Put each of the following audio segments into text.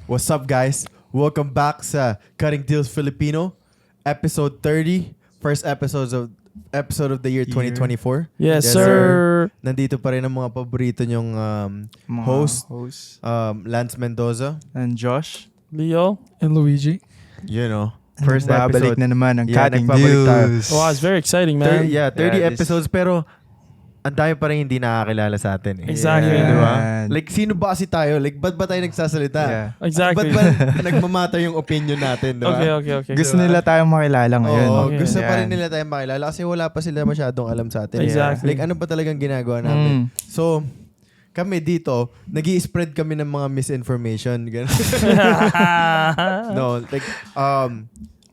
What's up, guys? Welcome back sa Deals Filipino, episode 30, first episode of the year 2024. Yes, sir. Nandito pa rin ang mga paborito nyong Mga host, host. Lance Mendoza. And Josh. Leo. And Luigi. You know, first Babalik episode. na naman ang Yeah, cutting nagbabalik tayo. deals. Wow, it's very exciting, man. 30 Yeah, episodes, pero ang dami pa rin hindi nakakilala sa atin. Exactly. Yeah. Di ba? Yeah. Like, sino ba kasi tayo? Like, ba't ba tayo nagsasalita? Yeah. Exactly. Ba't ba nagmamatter yung opinion natin? Di ba? Okay. Gusto nila tayong makilala ngayon. Oo, Okay. gusto pa rin Yan. nila tayong makilala kasi wala pa sila masyadong alam sa atin. Exactly. Like, ano ba talagang ginagawa namin? So, kami dito, nag-i-spread kami ng mga misinformation. Ganun. No, like,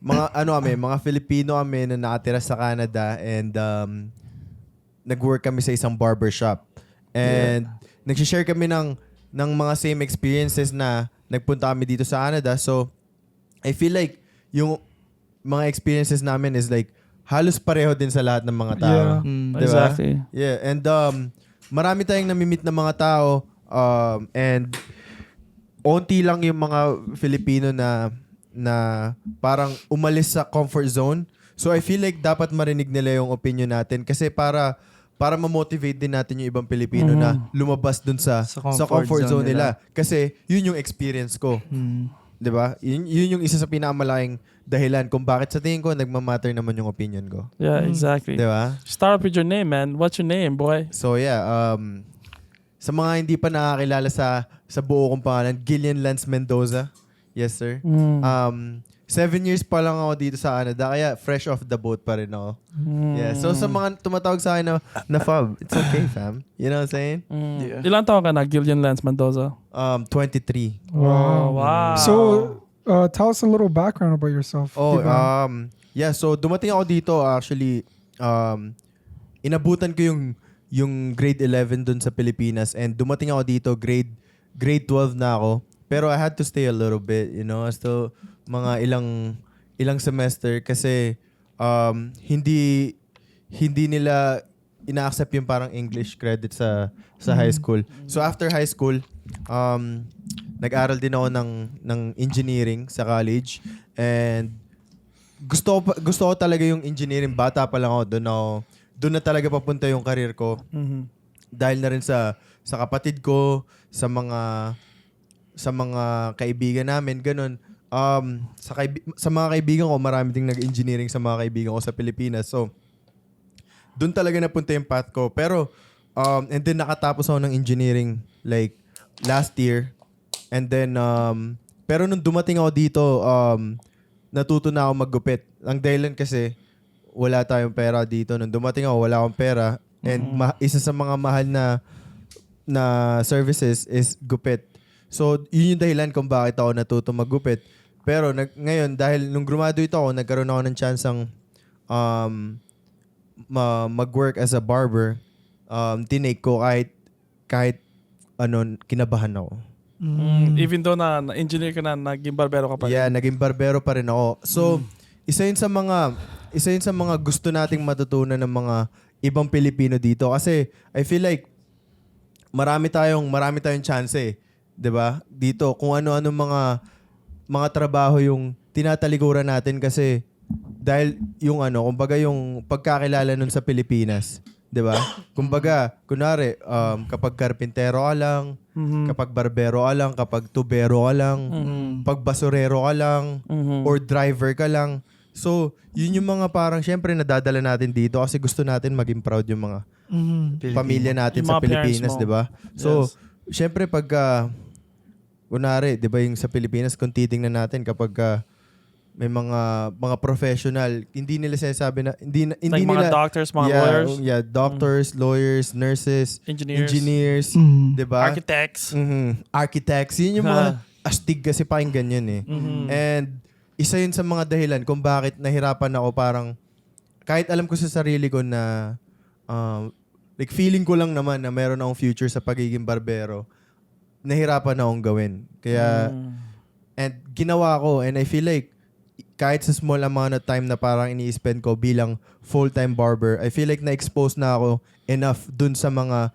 mga Filipino kami na nakatira sa Canada and nag-work kami sa isang barbershop. And nag-share kami ng mga same experiences na nagpunta kami dito sa Canada. So, I feel like yung mga experiences namin is like halos pareho din sa lahat ng mga tao. Yeah. Diba? Exactly. Yeah, and marami tayong namimit na mga tao and onti lang yung mga Filipino na parang umalis sa comfort zone. So I feel like dapat marinig nila yung opinion natin kasi para ma-motivate din natin yung ibang Pilipino na lumabas dun sa comfort zone nila. Kasi yun yung experience ko. 'Di ba? Yun yung isa sa pinakamalaking dahilan kung bakit sa tingin ko nagmamatter naman yung opinion ko. Yeah, exactly. 'Di ba? Start with your name, man. What's your name, boy? So yeah, sa mga hindi pa nakakilala sa buo kong pangalan, Gillian Lance Mendoza. Yes, sir. 7 years pa lang ako dito sa Canada, kaya fresh off the boat pa rin ako. Yeah. So sa mga tumatawag sa akin na fam, it's okay, fam. You know what I'm saying? Yeah. Ilang taon ka na, Gillian Lance Mendoza? 23. Wow. So, tell us a little background about yourself. Oh, Diba? yeah, so dumating ako dito actually inabutan ko yung grade 11 dun sa Pilipinas and dumating ako dito grade 12 na ako. Pero I had to stay a little bit, you know, so mga ilang semester kasi hindi nila ina-accept yung parang English credit sa high school. So after high school, nag-aral din ako ng engineering sa college and gusto ko talaga yung engineering. Bata pa lang ako, doon na talaga papunta yung career ko. Dahil na rin sa kapatid ko, sa mga kaibigan namin, ganun. Sa mga kaibigan ko, marami ding nag-engineering sa mga kaibigan ko sa Pilipinas. So, doon talaga napunta yung path ko. Pero, and then nakatapos ako ng engineering like last year. And then, pero nung dumating ako dito, natuto na ako maggupit. Ang dahilan kasi, wala tayong pera dito. Nung dumating ako, wala akong pera. And isa sa mga mahal na services is gupit. So, yun yung dahilan kung bakit ako natuto maggupit. Pero ngayon, dahil nung graduate ako, nagkaroon ako ng chance ang mag-work as a barber. Tinake ko kahit kinabahan ako. Even though na-engineer ka na, naging barbero ka pa rin. Yeah, naging barbero pa rin ako. So, isa yun sa mga gusto nating matutunan ng mga ibang Pilipino dito. Kasi, I feel like marami tayong chance eh. 'Di ba? Dito kung ano-ano mga trabaho yung tinatalikuran natin kasi dahil yung kumbaga yung pagkakilala nun sa Pilipinas, 'di ba? Kumbaga, kunwari kapag karpintero ka lang, kapag barbero ka lang, kapag tubero ka lang, pag basurero ka lang, or driver ka lang. So, yun yung mga parang syempre nadadala natin dito kasi gusto natin maging proud yung mga pamilya natin Yung sa mga Pilipinas, parents mo. 'di ba? So, Yes. syempre pagka kunwari, 'di ba yung sa Pilipinas kung titingnan natin kapag may mga professional, hindi nila sinasabi na hindi Like nila mga doctors, mga lawyers, doctors, lawyers, nurses, engineers, 'di ba? architects. Architects, yun yung mga astig kasi pakinggan yun eh. And isa yun sa mga dahilan kung bakit nahirapan ako parang kahit alam ko sa sarili ko na like feeling ko lang naman na meron akong future sa pagiging barbero, nahirapan na akong gawin. Kaya, and ginawa ko, and I feel like, kahit sa small amount of time na parang ini-spend ko bilang full-time barber, I feel like na-expose na ako enough dun sa mga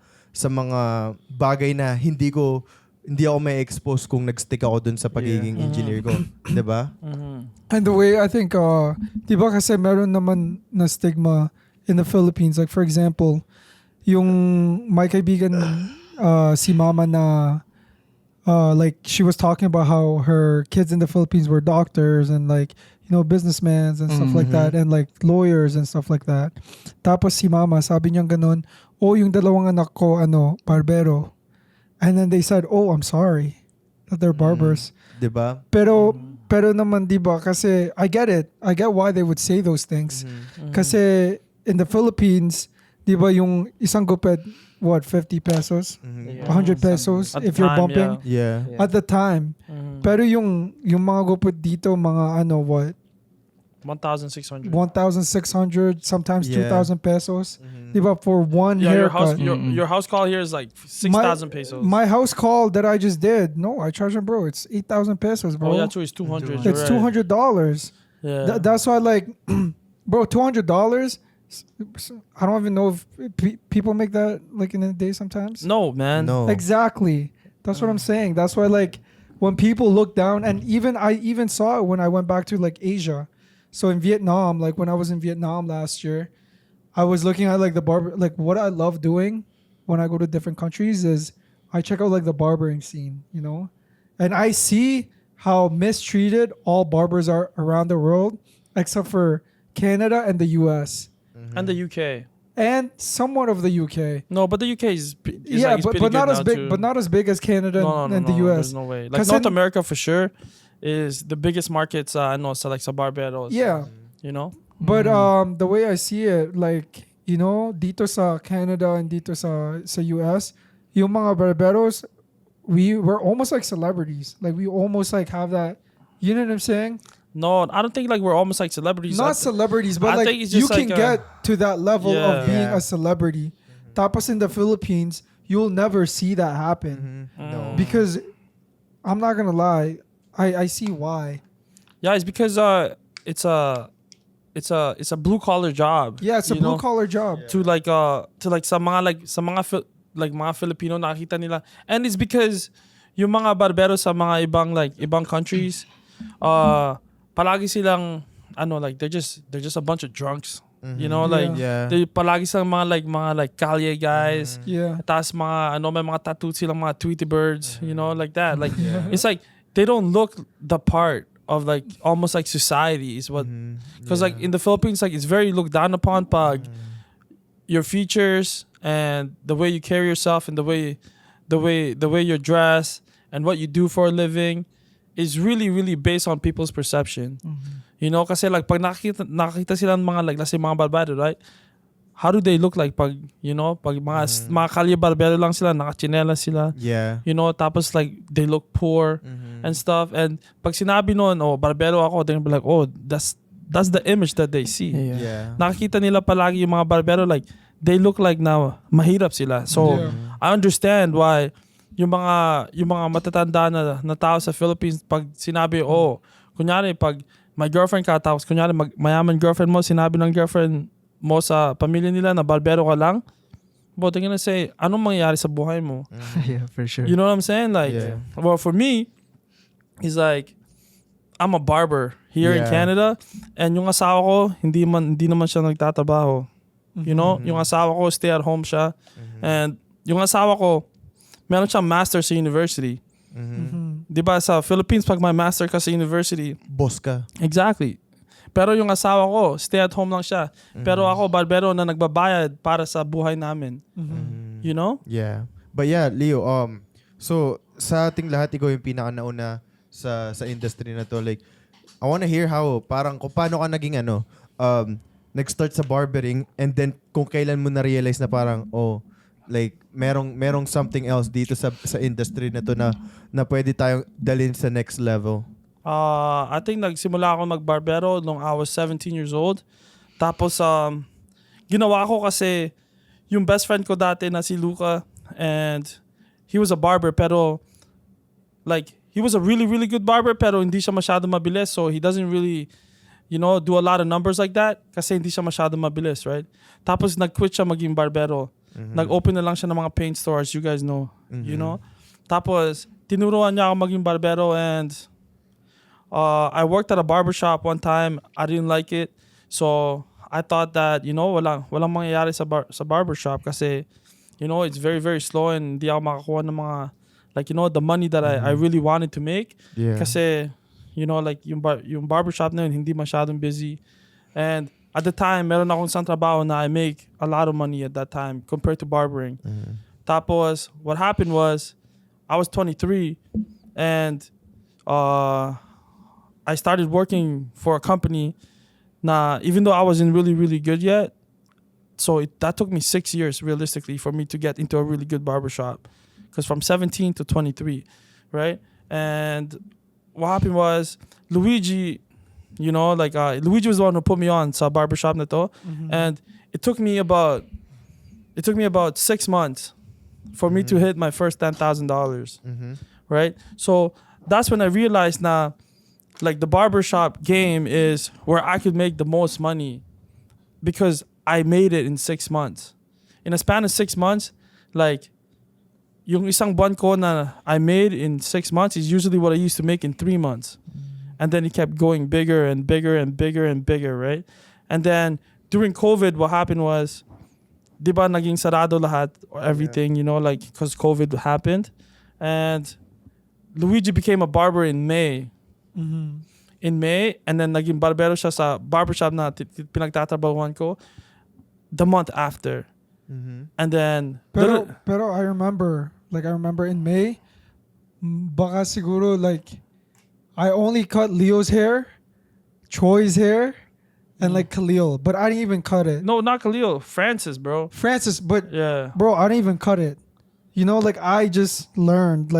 bagay na hindi ko hindi ako may expose kung nag-stick ako dun sa pagiging engineer ko. 'Di ba? And the way I think, di ba kasi meron naman na stigma in the Philippines. Like for example, yung my kaibigan, si mama na, like she was talking about how her kids in the Philippines were doctors and like, businessmen and stuff like that, and like lawyers and stuff like that. Tapos si mama, sabi niya ganun, yung dalawang anak ko, barbero. And then they said, I'm sorry that they're barbers. 'Di ba? Pero naman, di ba, kasi I get it. I get why they would say those things. Kasi in the Philippines, di ba, yung isang gupit, 50 pesos? 100 pesos At if the you're time, bumping? Yeah. At the time. Pero yung mga gupit dito, mga 1,600. 1,600, sometimes Yeah. 2,000 pesos. Di ba, for one Yeah, your house haircut. your house call here is like 6,000 pesos. My house call that I just did, no, I charge them, bro. It's 8,000 pesos, bro. Oh yeah, true. It's 200. It's $200. Yeah. That's why, like, bro, $200. I don't even know if people make that like in a day sometimes. No, man. No. Exactly. That's what I'm saying. That's why, like, when people look down, and I even saw it when I went back to like Asia. So in Vietnam, like when I was in Vietnam last year, I was looking at like the barber. Like what I love doing when I go to different countries is I check out like the barbering scene, and I see how mistreated all barbers are around the world, except for Canada and the U.S. And the UK. and somewhat of the UK. No, but the UK is Yeah, like, it's but pretty not good as now, big, too. but not as big as Canada and the US. There's no way. Like 'Cause North in- America for sure is the biggest markets. I know, so like sa Barbados. Yeah, You know. but the way I see it, like dito sa Canada and dito sa US, yung mga barberos, we're almost like celebrities. Like we almost like have that. You know what I'm saying? No, I don't think like we're almost like celebrities. Not celebrities, but I like think it's you just can like get to that level Yeah. of being Yeah. a celebrity. Tapos in the Philippines, you'll never see that happen No. because I'm not gonna lie, I see why. Yeah, it's because it's a blue collar job. Yeah, it's a you know? blue collar job. To sa mga mga Filipino nakita nila, and it's because yung mga barbero sa mga ibang countries, palagi silang like they're just a bunch of drunks. You know, like Yeah. they palagi silang mga Kalye guys. Yeah. Tapos may mga tattoo silang mga Tweety birds, like that. Like it's like they don't look the part of like almost like society is what, because like in the Philippines, like it's very looked down upon pag your features and the way you carry yourself and the way you're dressed and what you do for a living is really really based on people's perception. You know, kasi like pag nakita sila ng mga like let's say mga barbero, right? How do they look like pag pag mga kalye barbero lang sila, nakachinela sila. Yeah. You know, tapos like they look poor and stuff, and pag sinabi noon, barbero ako, they're gonna be like, that's the image that they see. Yeah. Nakikita nila palagi yung mga barbero like they look like na mahirap sila. So Yeah. I understand why yung mga matatanda na tao sa Philippines pag sinabi, kunyari pag may girlfriend ka, tapos kunyari mayaman girlfriend mo, sinabi ng girlfriend mo sa pamilya nila na barbero ka lang, but they're gonna say, anong mangyayari sa buhay mo? Yeah, for sure. You know what I'm saying? Like, Yeah. well, for me, it's like, I'm a barber here in Yeah. Canada, and yung asawa ko, hindi naman siya nagtatrabaho. You know? Yung asawa ko, stay at home siya. And yung asawa ko, meron siyang master sa university. Di ba sa Philippines, pag may master ka sa university, Boss ka. exactly. Pero yung asawa ko, stay at home lang siya. Pero ako, barbero na nagbabayad para sa buhay namin. You know? Yeah. But yeah, Leo, so sa ating lahat, ikaw yung pinaka-nauna sa industry na to. Like, I wanna hear how, parang kung paano ka naging nag-start sa barbering, and then kung kailan mo na-realize na parang, like, merong something else dito sa industry na to na pwede tayong dalhin sa next level. I think nagsimula ako magbarbero nung I was 17 years old. Tapos ginawa ko kasi yung best friend ko dati na si Luca, and he was a barber, pero like he was a really really good barber, pero hindi siya masyado mabilis, so he doesn't really do a lot of numbers like that kasi hindi siya masyado mabilis, right? Tapos nag-quit siya maging barbero. Nag-open na lang siya ng mga paint stores, you guys know. You know? Tapos tinuruan niya ako maging barbero, and I worked at a barbershop one time. I didn't like it. So I thought that, walang mangyayari sa barbershop kasi, it's very, very slow and hindi ako makakuha ng mga, the money that I really wanted to make. Yeah. Kasi, yung barbershop na yun, hindi masyadong busy. And at the time, meron akong isang trabaho na I make a lot of money at that time compared to barbering. Tapos, what happened was, I was 23 and I started working for a company na even though I wasn't really, really good yet, so that took me 6 years realistically for me to get into a really good barbershop. Because from 17 to 23, right? And what happened was, Luigi, Luigi was the one who put me on sa barbershop na to. And it took me about 6 months for me to hit my first $10,000, right? So that's when I realized now, the barbershop game is where I could make the most money because I made it in 6 months. In a span of 6 months, yung isang buwan ko na I made in 6 months is usually what I used to make in 3 months. And then it kept going bigger and bigger and bigger and bigger, right? And then during COVID, what happened was, di ba naging sarado lahat or everything, because COVID happened. And Luigi became a barber in May. In May, and then naging barbero siya sa barbershop na pinagtatrabahuan ko the month after. And then Pero I remember in May, baka siguro I only cut Leo's hair, Troy's hair, and Khalil, but I didn't even cut it. no, not Khalil, Francis, bro. Francis, but Yeah. bro, I didn't even cut it. I just learned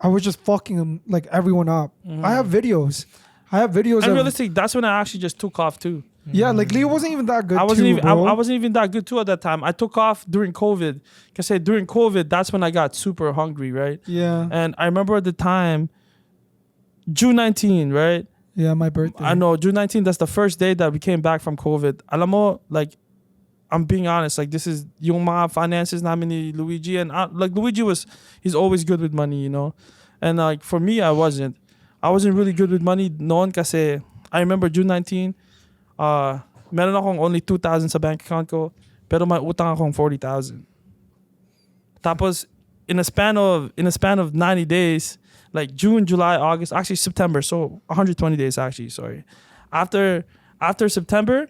I was just fucking everyone up. I have videos. And of realistically, that's when I actually just took off too. yeah, Leo wasn't even that good. I wasn't even bro. I wasn't even that good too at that time. I took off during COVID. Cause during COVID, that's when I got super hungry, right? Yeah, And I remember at the time, June 19, right? yeah, my birthday. I know June 19. That's the first day that we came back from COVID. Alam mo, I'm being honest. This is yung mga finances namin ni Luigi, and Luigi he's always good with money, And for me, I wasn't really good with money noon kasi I remember June 19. Meron akong only 2,000 sa bank account ko, pero may utang akong 40,000. Tapos in a span of 90 days, June, July, August, actually September, so 120 days actually, sorry. After September,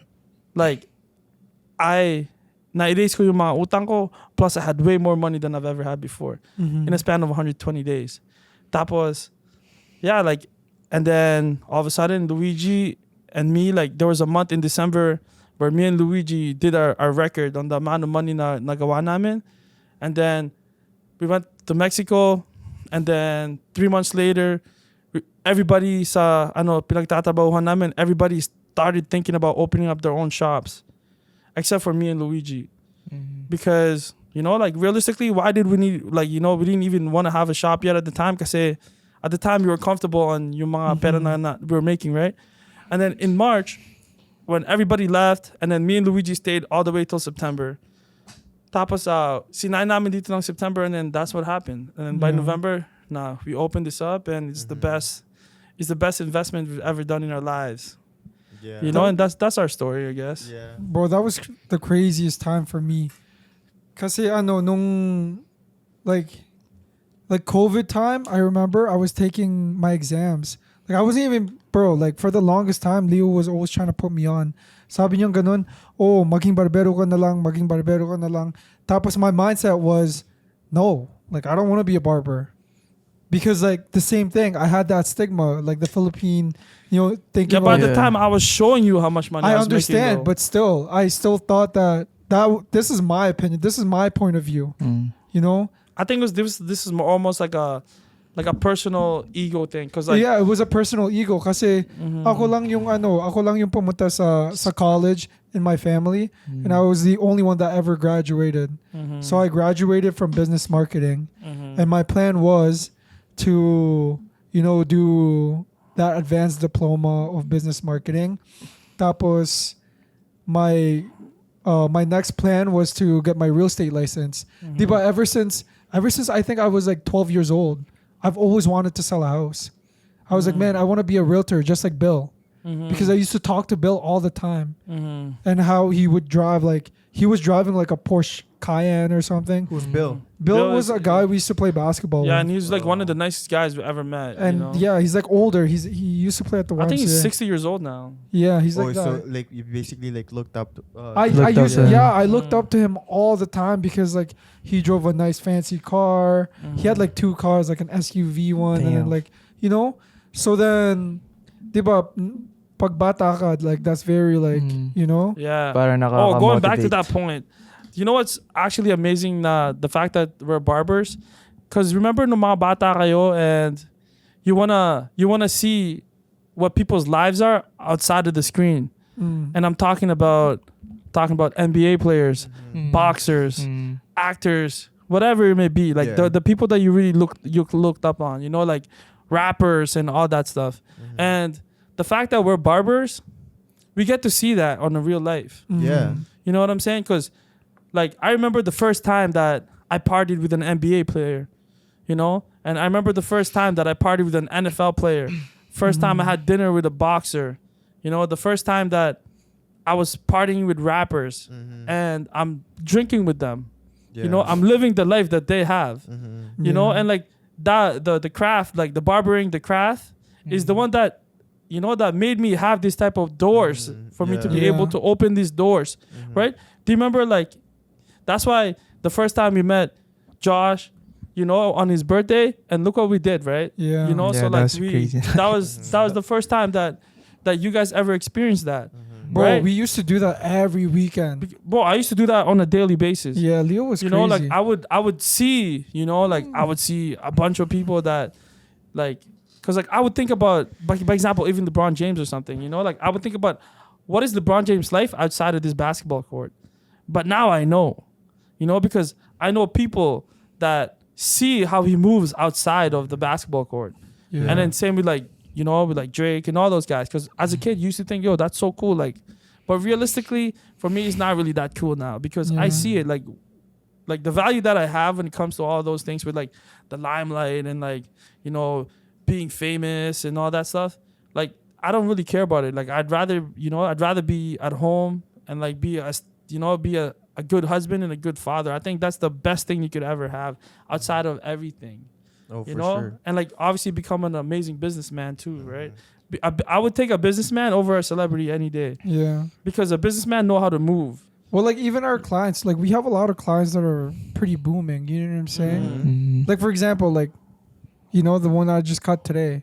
I na-erase ko yung mga utang ko, plus I had way more money than I've ever had before in a span of 120 days. Tapos, yeah, and then all of a sudden, Luigi and me, there was a month in December where me and Luigi did our record on the amount of money na nagawa namin. And then we went to Mexico, and then 3 months later, everybody sa pinagtatrabahuhan namin, everybody started thinking about opening up their own shops, except for me and Luigi, because realistically, why did we need we didn't even want to have a shop yet at the time, kasi at the time we were comfortable on yung mga pera na we were making, right? And then in March, when everybody left, and then me and Luigi stayed all the way till September. Tapos sinay namin dito ng September, and then that's what happened. And then by November, we opened this up, and it's the best investment we've ever done in our lives. Yeah. And that's our story, I guess. Yeah. Bro, that was the craziest time for me. Kasi nung COVID time, I remember I was taking my exams. I wasn't even, bro, for the longest time, Leo was always trying to put me on. Sabi niya ganun, oh, maging barbero ka na lang. Tapos my mindset was, no, I don't want to be a barber. Because the same thing, I had that stigma, the Philippine, thinking Yeah, but about at the time I was showing you how much money I was understand, making, but still, I still thought that this is my opinion. This is my point of view. I think this is more almost like a personal ego thing, cause yeah, it was a personal ego kasi ako lang yung pumunta sa college in my family, and I was the only one that ever graduated. So I graduated from business marketing, and my plan was to do that advanced diploma of business marketing. Tapos my next plan was to get my real estate license. Diba, ever since ever since I think I was like 12 years old, I've always wanted to sell a house. I was like, man, I want to be a realtor just like Bill. Because I used to talk to Bill all the time. And how he would drive, like, he was driving like a Porsche Cayenne or something. Who's Bill? Bill was a guy we used to play basketball Yeah, with. and he's like one of the nicest guys we ever met. And you know? yeah, he's like older. He used to play at the I think he's YMCA. 60 years old now. Yeah, he's Oh, like so that. like you basically like looked up to. I Looked up used to him. I looked up to him all the time because like he drove a nice fancy car. He had like 2 cars, like an SUV one, and then Damn. like, you know. So then, diba, pagbata ka, like that's very like, you know. Yeah. Para Oh, going back to nakaka-motivate. that point, you know what's actually amazing? The fact that we're barbers, because remember nung mga bata kayo and you wanna see what people's lives are outside of the screen, and I'm talking about NBA players, boxers, actors, whatever it may be, like Yeah. the people that you really looked up on, you know, like rappers and all that stuff, and the fact that we're barbers, we get to see that on the real life. Yeah. You know what I'm saying? Because, like, I remember the first time that I partied with an NBA player, you know? And I remember the first time that I partied with an NFL player. First time I had dinner with a boxer. You know, the first time that I was partying with rappers and I'm drinking with them. You know, I'm living the life that they have. You know? And, like, the craft, like, the barbering, the craft is the one that, you know, that made me have this type of doors for me to be Yeah. able to open these doors, right? Do you remember, like, that's why the first time we met Josh, you know, on his birthday, and look what we did, right? Yeah. You know, Yeah, so like that's crazy. that was the first time that you guys ever experienced that, Bro, right? we used to do that every weekend. Bro, I used to do that on a daily basis. Yeah, Leo was You crazy. know, like I would see, you know, like I would see a bunch of people that, like, because like I would think about, by example, even LeBron James or something, you know, like I would think about what is LeBron James' life outside of this basketball court. But now I know, you know, because I know people that see how he moves outside of the basketball court. Yeah. And then same with like, you know, with like Drake and all those guys. Because as a kid, you used to think, yo, that's so cool. Like, but realistically, for me, it's not really that cool now because I Yeah. see it like the value that I have when it comes to all those things with like the limelight and like, you know, being famous and all that stuff. Like, I don't really care about it. Like, I'd rather be at home and like be a good husband and a good father. I think that's the best thing you could ever have outside of everything. Oh, You for know, sure. and like obviously become an amazing businessman too, right? I would take a businessman over a celebrity any day Yeah. because a businessman know how to move. Well, like even our clients, like we have a lot of clients that are pretty booming. You know what I'm saying? Like for example, like, you know, the one that I just cut today.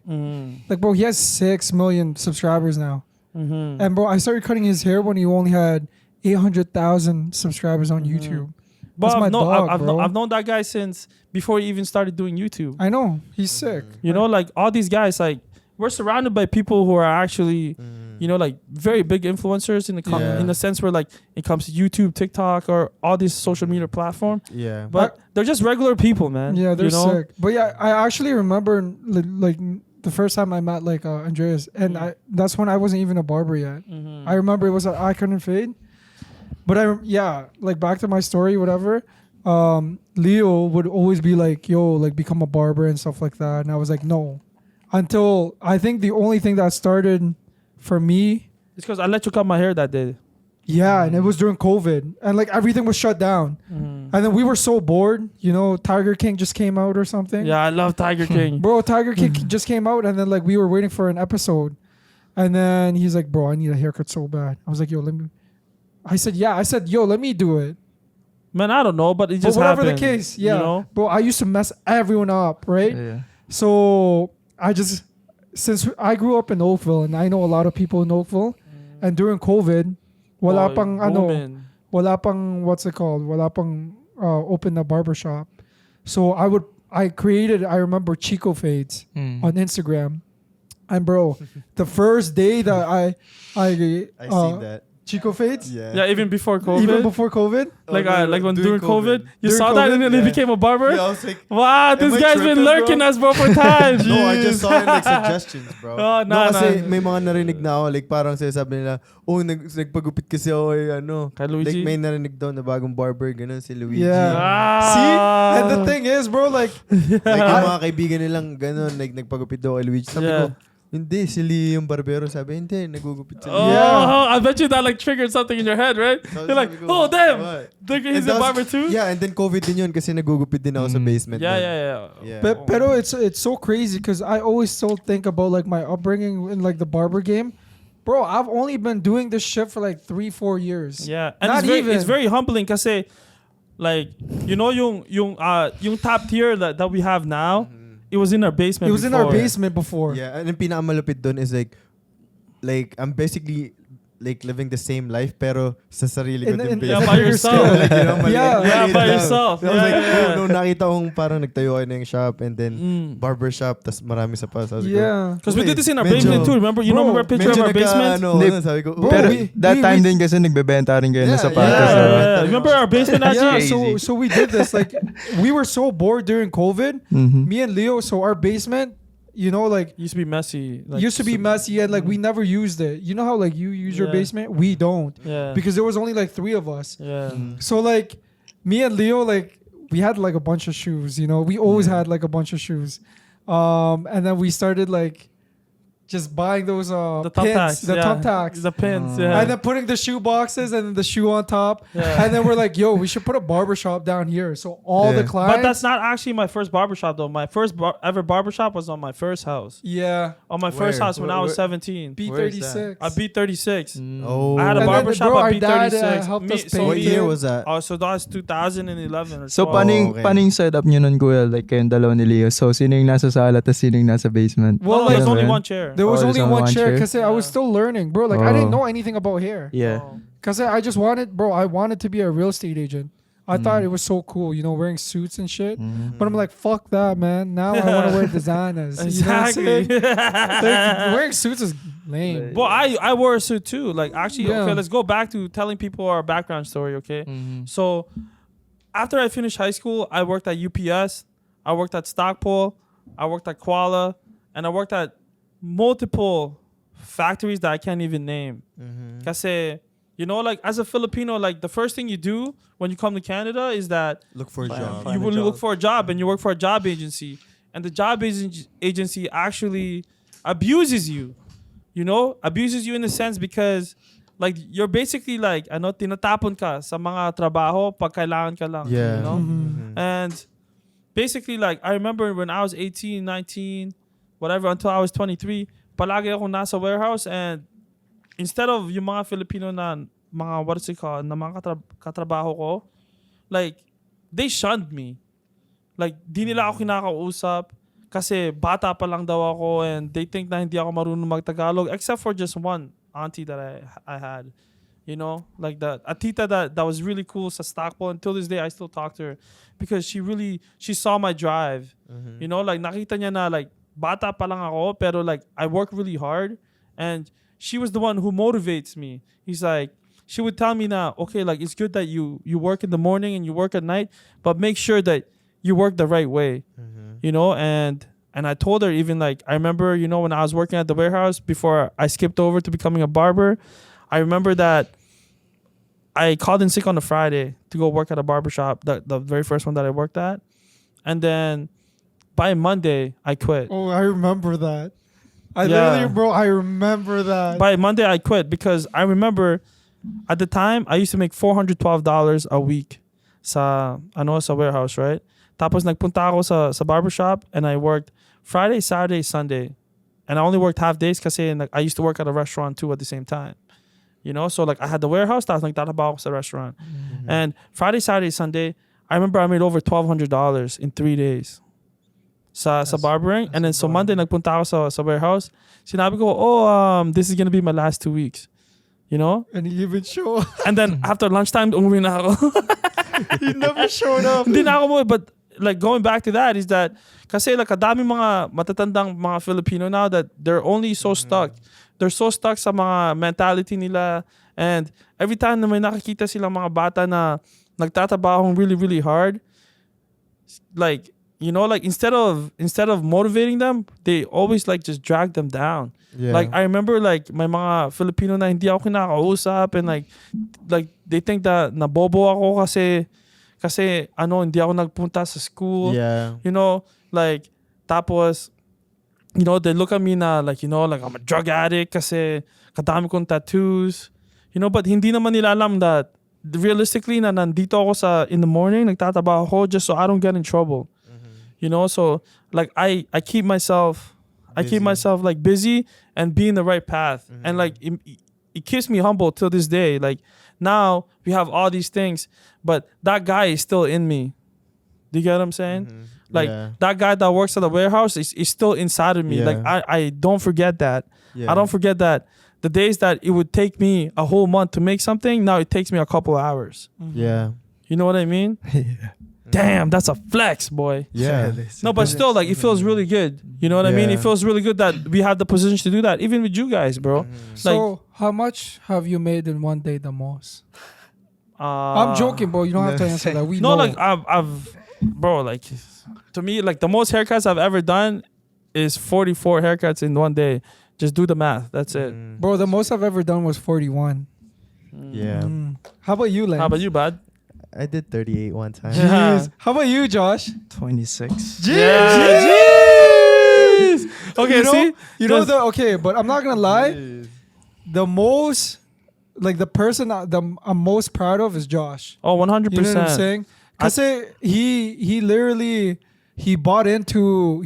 Like, bro, he has 6 million subscribers now. And bro, I started cutting his hair when he only had 800,000 subscribers on YouTube. But That's my dog, bro. I've known that guy since before he even started doing YouTube. I know he's sick. You know, like all these guys, like we're surrounded by people who are actually, you know, like very big influencers in the Yeah. in the sense where like it comes to YouTube, TikTok, or all these social media platform. Yeah. But they're just regular people, man. Yeah, they're you know? sick. But yeah, I actually remember like the first time I met like Andreas, and that's when I wasn't even a barber yet. I remember it was an icon and fade. But like back to my story, whatever. Leo would always be like, "Yo, like become a barber and stuff like that," and I was like, "No." Until I think the only thing that started for me, It's because I let you cut my hair that day. yeah, and it was during COVID, and like everything was shut down, and then we were so bored. You know, Tiger King just came out or something. Yeah, I love Tiger King. Bro, Tiger King just came out, and then like we were waiting for an episode, and then he's like, "Bro, I need a haircut so bad." I was like, "Yo, let me." I said, "Yeah." I said, "Yo, let me do it." Man, I don't know, but it But just whatever happened. the case, yeah, You know? bro. I used to mess everyone up, right? Yeah. So since I grew up in Oakville, and I know a lot of people in Oakville, and during COVID, wala Boy, pang booming. wala pang what's it called? Wala pang open a barbershop. So I remember Chico fades on Instagram. And bro, the first day that I I seen that. Chico fades? Yeah, even before COVID. Even before COVID? Like when during COVID, you During saw that and then he yeah. became a barber. Yeah, I was like, Wow, Am this I guy's been tripping, lurking bro? us, bro, for time. no, I just Jeez. saw it like suggestions, bro. Oh, no, nah, kasi nah. may mga narinig na ako, like parang sinasabi nila, nagpagupit kasi ako Kay Luigi? Like may narinig daw na bagong barber, ganun si Luigi. Yeah. Ah. See? And the thing is, bro, like, Like yung mga kaibigan nilang ganun, like nagpagupit daw kay Luigi. Sabi Yeah. ko, hindi, si Lee yung barbero. Sabi, hindi, nagugupit si Lee. Oh, Yeah. I bet you that like triggered something in your head, right? So, You're like, sabi ko, oh damn, what? he's And a that's- barber too. Yeah, and then COVID din yun kasi nagugupit din ako sa basement. Yeah, nun. yeah. Yeah. pero it's so crazy because I always still think about like my upbringing in like the barber game. Bro, I've only been doing this shit for like 3-4 years. Yeah, and Not it's even. very humbling kasi like you know yung top tier that we have now, it was in our basement. It was in our before. basement before. Yeah, and yung pinakamalupit doon is like I'm basically like living the same life pero sa sarili ko din Yeah, basement. by yourself. Like, you know, Yeah. Yeah, by lang. yourself. I was Yeah, like, yeah. nung nakita kong parang nagtayo kayo na yung shop and then barber shop, tas marami sa pa. So I was like, Yeah. Because we did this in our Medyo- basement too. Remember? You Bro, remember a picture of our basement? Hindi. Sabi ko, Bro, Pero we- that time we- din kasi nagbebenta rin kayo ng Yeah, sapatos. Yeah, Yeah. yeah. Remember our basement Yeah, actually? so we did this. Like, we were so bored during COVID. Me and Leo, so our basement, you know, like, Used to be messy. Like, used to be messy and like we never used it. You know how like you use your Yeah. basement? We don't. Yeah. Because there was only like 3 of us. Yeah. So like me and Leo, like we had like a bunch of shoes, you know. We always had like a bunch of shoes. And then we started like just buying those The pins, thumbtacks. the yeah. thumbtacks. The pins. Yeah. And then putting the shoe boxes and then the shoe on top. Yeah. And then we're like, yo, we should put a barber shop down here. So all the Yeah. clients. But that's not actually my first barbershop though. My first ever barbershop was on my first house. yeah. On my first Where? house when I was Where- 17. B36. I beat 36. Oh. I had a And then, barbershop bro, our at dad, B36. helped us so paint What it. year was that? Oh, so that was 2011 or So 12. okay. paano yung setup nyo nun, kuya? Like kayong dalawa ni Leo. So sino yung nasa sala tas sino yung nasa basement? Well, Well, there's like- only man. one chair. There was Oh, only there's only one one chair chair? because I was Yeah. still learning, bro. Like I didn't Oh. know anything about hair. Yeah. Oh. Because I just wanted, bro, I wanted to be a real estate agent. I thought it was so cool, you know, wearing suits and shit. But I'm like, fuck that, man. Now I want to wear designers. You know what I'm Exactly. saying? Like, wearing suits is lame. Well, I wore a suit too. Like actually, Yeah. okay, let's go back to telling people our background story. Okay, so after I finished high school, I worked at UPS, I worked at Stockpole, I worked at Koala, and I worked at multiple factories that I can't even name. Kasi, you know, like as a Filipino, like the first thing you do when you come to Canada is that Look for a job. you will look for a job and you work for a job agency, and the job agency actually abuses you. You know, abuses you in a sense because like you're basically like tinatapon ka sa mga trabaho pag kailangan ka lang. Yeah. You know? And basically like I remember when I was 18, 19, whatever, until I was 23, palagi ako nasa warehouse, and instead of yung mga Filipino na mga what is it called, na mga katrabaho ko, like they shunned me. Like di nila ako kinakausap kasi bata pa lang daw ako, and they think na hindi ako marunong magtagalog except for just one auntie that I had. You know, like a tita that was really cool sa Stockpole. Until this day, I still talk to her because she saw my drive. You know, like nakita niya na like bata pa lang ako, pero like I work really hard, and she was the one who motivates me. He's like, she would tell me now, okay, like it's good that you work in the morning and you work at night, but make sure that you work the right way. You know, and I told her, even like I remember, you know, when I was working at the warehouse before I skipped over to becoming a barber, I remember that I called in sick on a Friday to go work at a barbershop, the very first one that I worked at. And then by Monday, I quit. Oh, I remember that. I Yeah. literally, bro, I remember that. By Monday, I quit because I remember at the time, I used to make $412 a week sa warehouse, right? Tapos nagpunta ako sa barbershop, and I worked Friday, Saturday, Sunday. And I only worked half days kasi I used to work at a restaurant too at the same time. You know, so like I had the warehouse, tapos nagtatrabaho ako sa restaurant. And Friday, Saturday, Sunday, I remember I made over $1,200 in 3 days sa barbering. And then so Monday, nagpunta ako sa warehouse. Sinabi ko, this is gonna be my last 2 weeks. You know? And he even showed up. And then after lunchtime, umuwi na ako. He never showed up. Hindi na ako umuwi, but like going back to that is that kasi like kadami mga matatandang mga Filipino now that they're only so stuck. They're so stuck sa mga mentality nila, And every time na may nakikita silang mga bata na nagtatabahong really, really hard, like, you know, like instead of motivating them, they always like just drag them down. Yeah. Like I remember like may mga Filipino na hindi ako kinakausap and like they think that nabobo ako kasi hindi ako nagpunta sa school. Yeah. You know, like tapos you know, they look at me na like, you know, like I'm a drug addict kasi kadami kong tattoos. You know, but hindi naman nila alam that realistically na nandito ako in the morning, nagtatabaho ako just so I don't get in trouble. You know, so like I keep myself like busy and be in the right path. And like it keeps me humble till this day. Like now we have all these things, but that guy is still in me. Do you get what I'm saying? Like that guy that works at the warehouse is still inside of me. Yeah. Like I don't forget that. Yeah. I don't forget that. The days that it would take me a whole month to make something, now it takes me a couple of hours. Yeah. You know what I mean? Damn, that's a flex, boy. Yeah. No, but still, like, it feels really good. You know what I mean? It Yeah. feels really good that we have the position to do that, even with you guys, bro. So, how much have you made in one day the most? I'm joking, bro. You don't have to answer that. We No, know. like, I've, bro, like, to me, like, the most haircuts I've ever done is 44 haircuts in one day. Just do the math. That's it. Bro, the most I've ever done was 41. Yeah. How about you, Lance? How about you, bud? I did 38 one time. Jeez. How about you, Josh? 26. Yeah. Jeez. Okay, you know, see? You know There's- okay, but I'm not gonna lie. The most, like the person that I'm most proud of is Josh. Oh, 100%. You know what I'm saying? Cause he literally bought into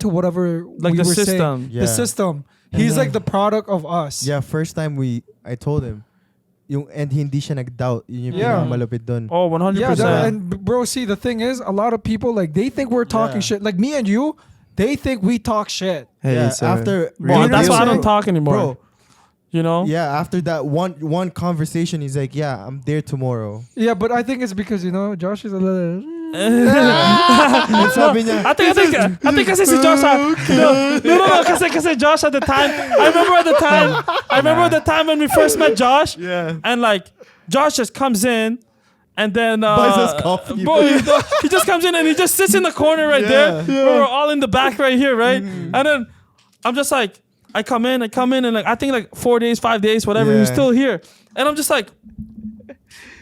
whatever Like we the were system. saying. Yeah. The system. He's like the product of us. Yeah, first time I told him, and hindi siya nag-doubt. Yun yung Yeah. pinakamalapit dun. Oh, 100%. Yeah, and bro, see the thing is, a lot of people like they think we're talking Yeah. shit. Like me and you, they think we talk shit. Hey, Yeah, sir. after Well, that's why I don't Bro, talk anymore. You know? Yeah, after that one conversation, he's like, "Yeah, I'm there tomorrow." Yeah, but I think it's because Josh is a little. And sabi niya, I think kasi si Josh no, kasi Josh at the time. I remember the time when we first met Josh. Yeah. And like Josh just comes in and then Buys us coffee. Bro, he just comes in and he just sits in the corner right there. We're all in the back right here, right? And then I'm just like, I come in and like I think like 4 days, 5 days, whatever, he's Yeah. still here. And I'm just like,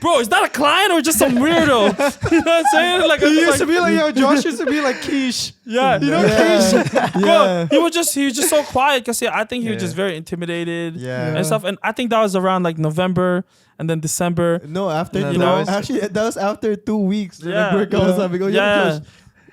bro, is that a client or just some weirdo? You know what I'm saying? Like, He used to be like, Josh used to be like quiche. yeah, you know, Yeah. bro, he was just so quiet because I think he was just very intimidated Yeah. and stuff. And I think that was around like November and then December. No, after No, you that know, was- actually that was after 2 weeks. Yeah. Nag-work ako, sabi ko, Yeah. Josh,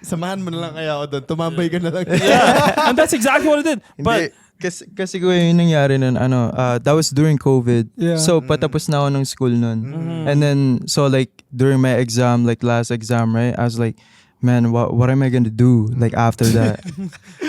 samahan mo na lang kaya ako doon. Tumambay ka na lang. Yeah, and that's exactly what it did. But Kasi ko yung nangyari nun, that was during COVID. Yeah. So, patapos na ako ng school nun. And then, so like, during my exam, like last exam, right? I was like, man, what am I gonna do? Like, after that.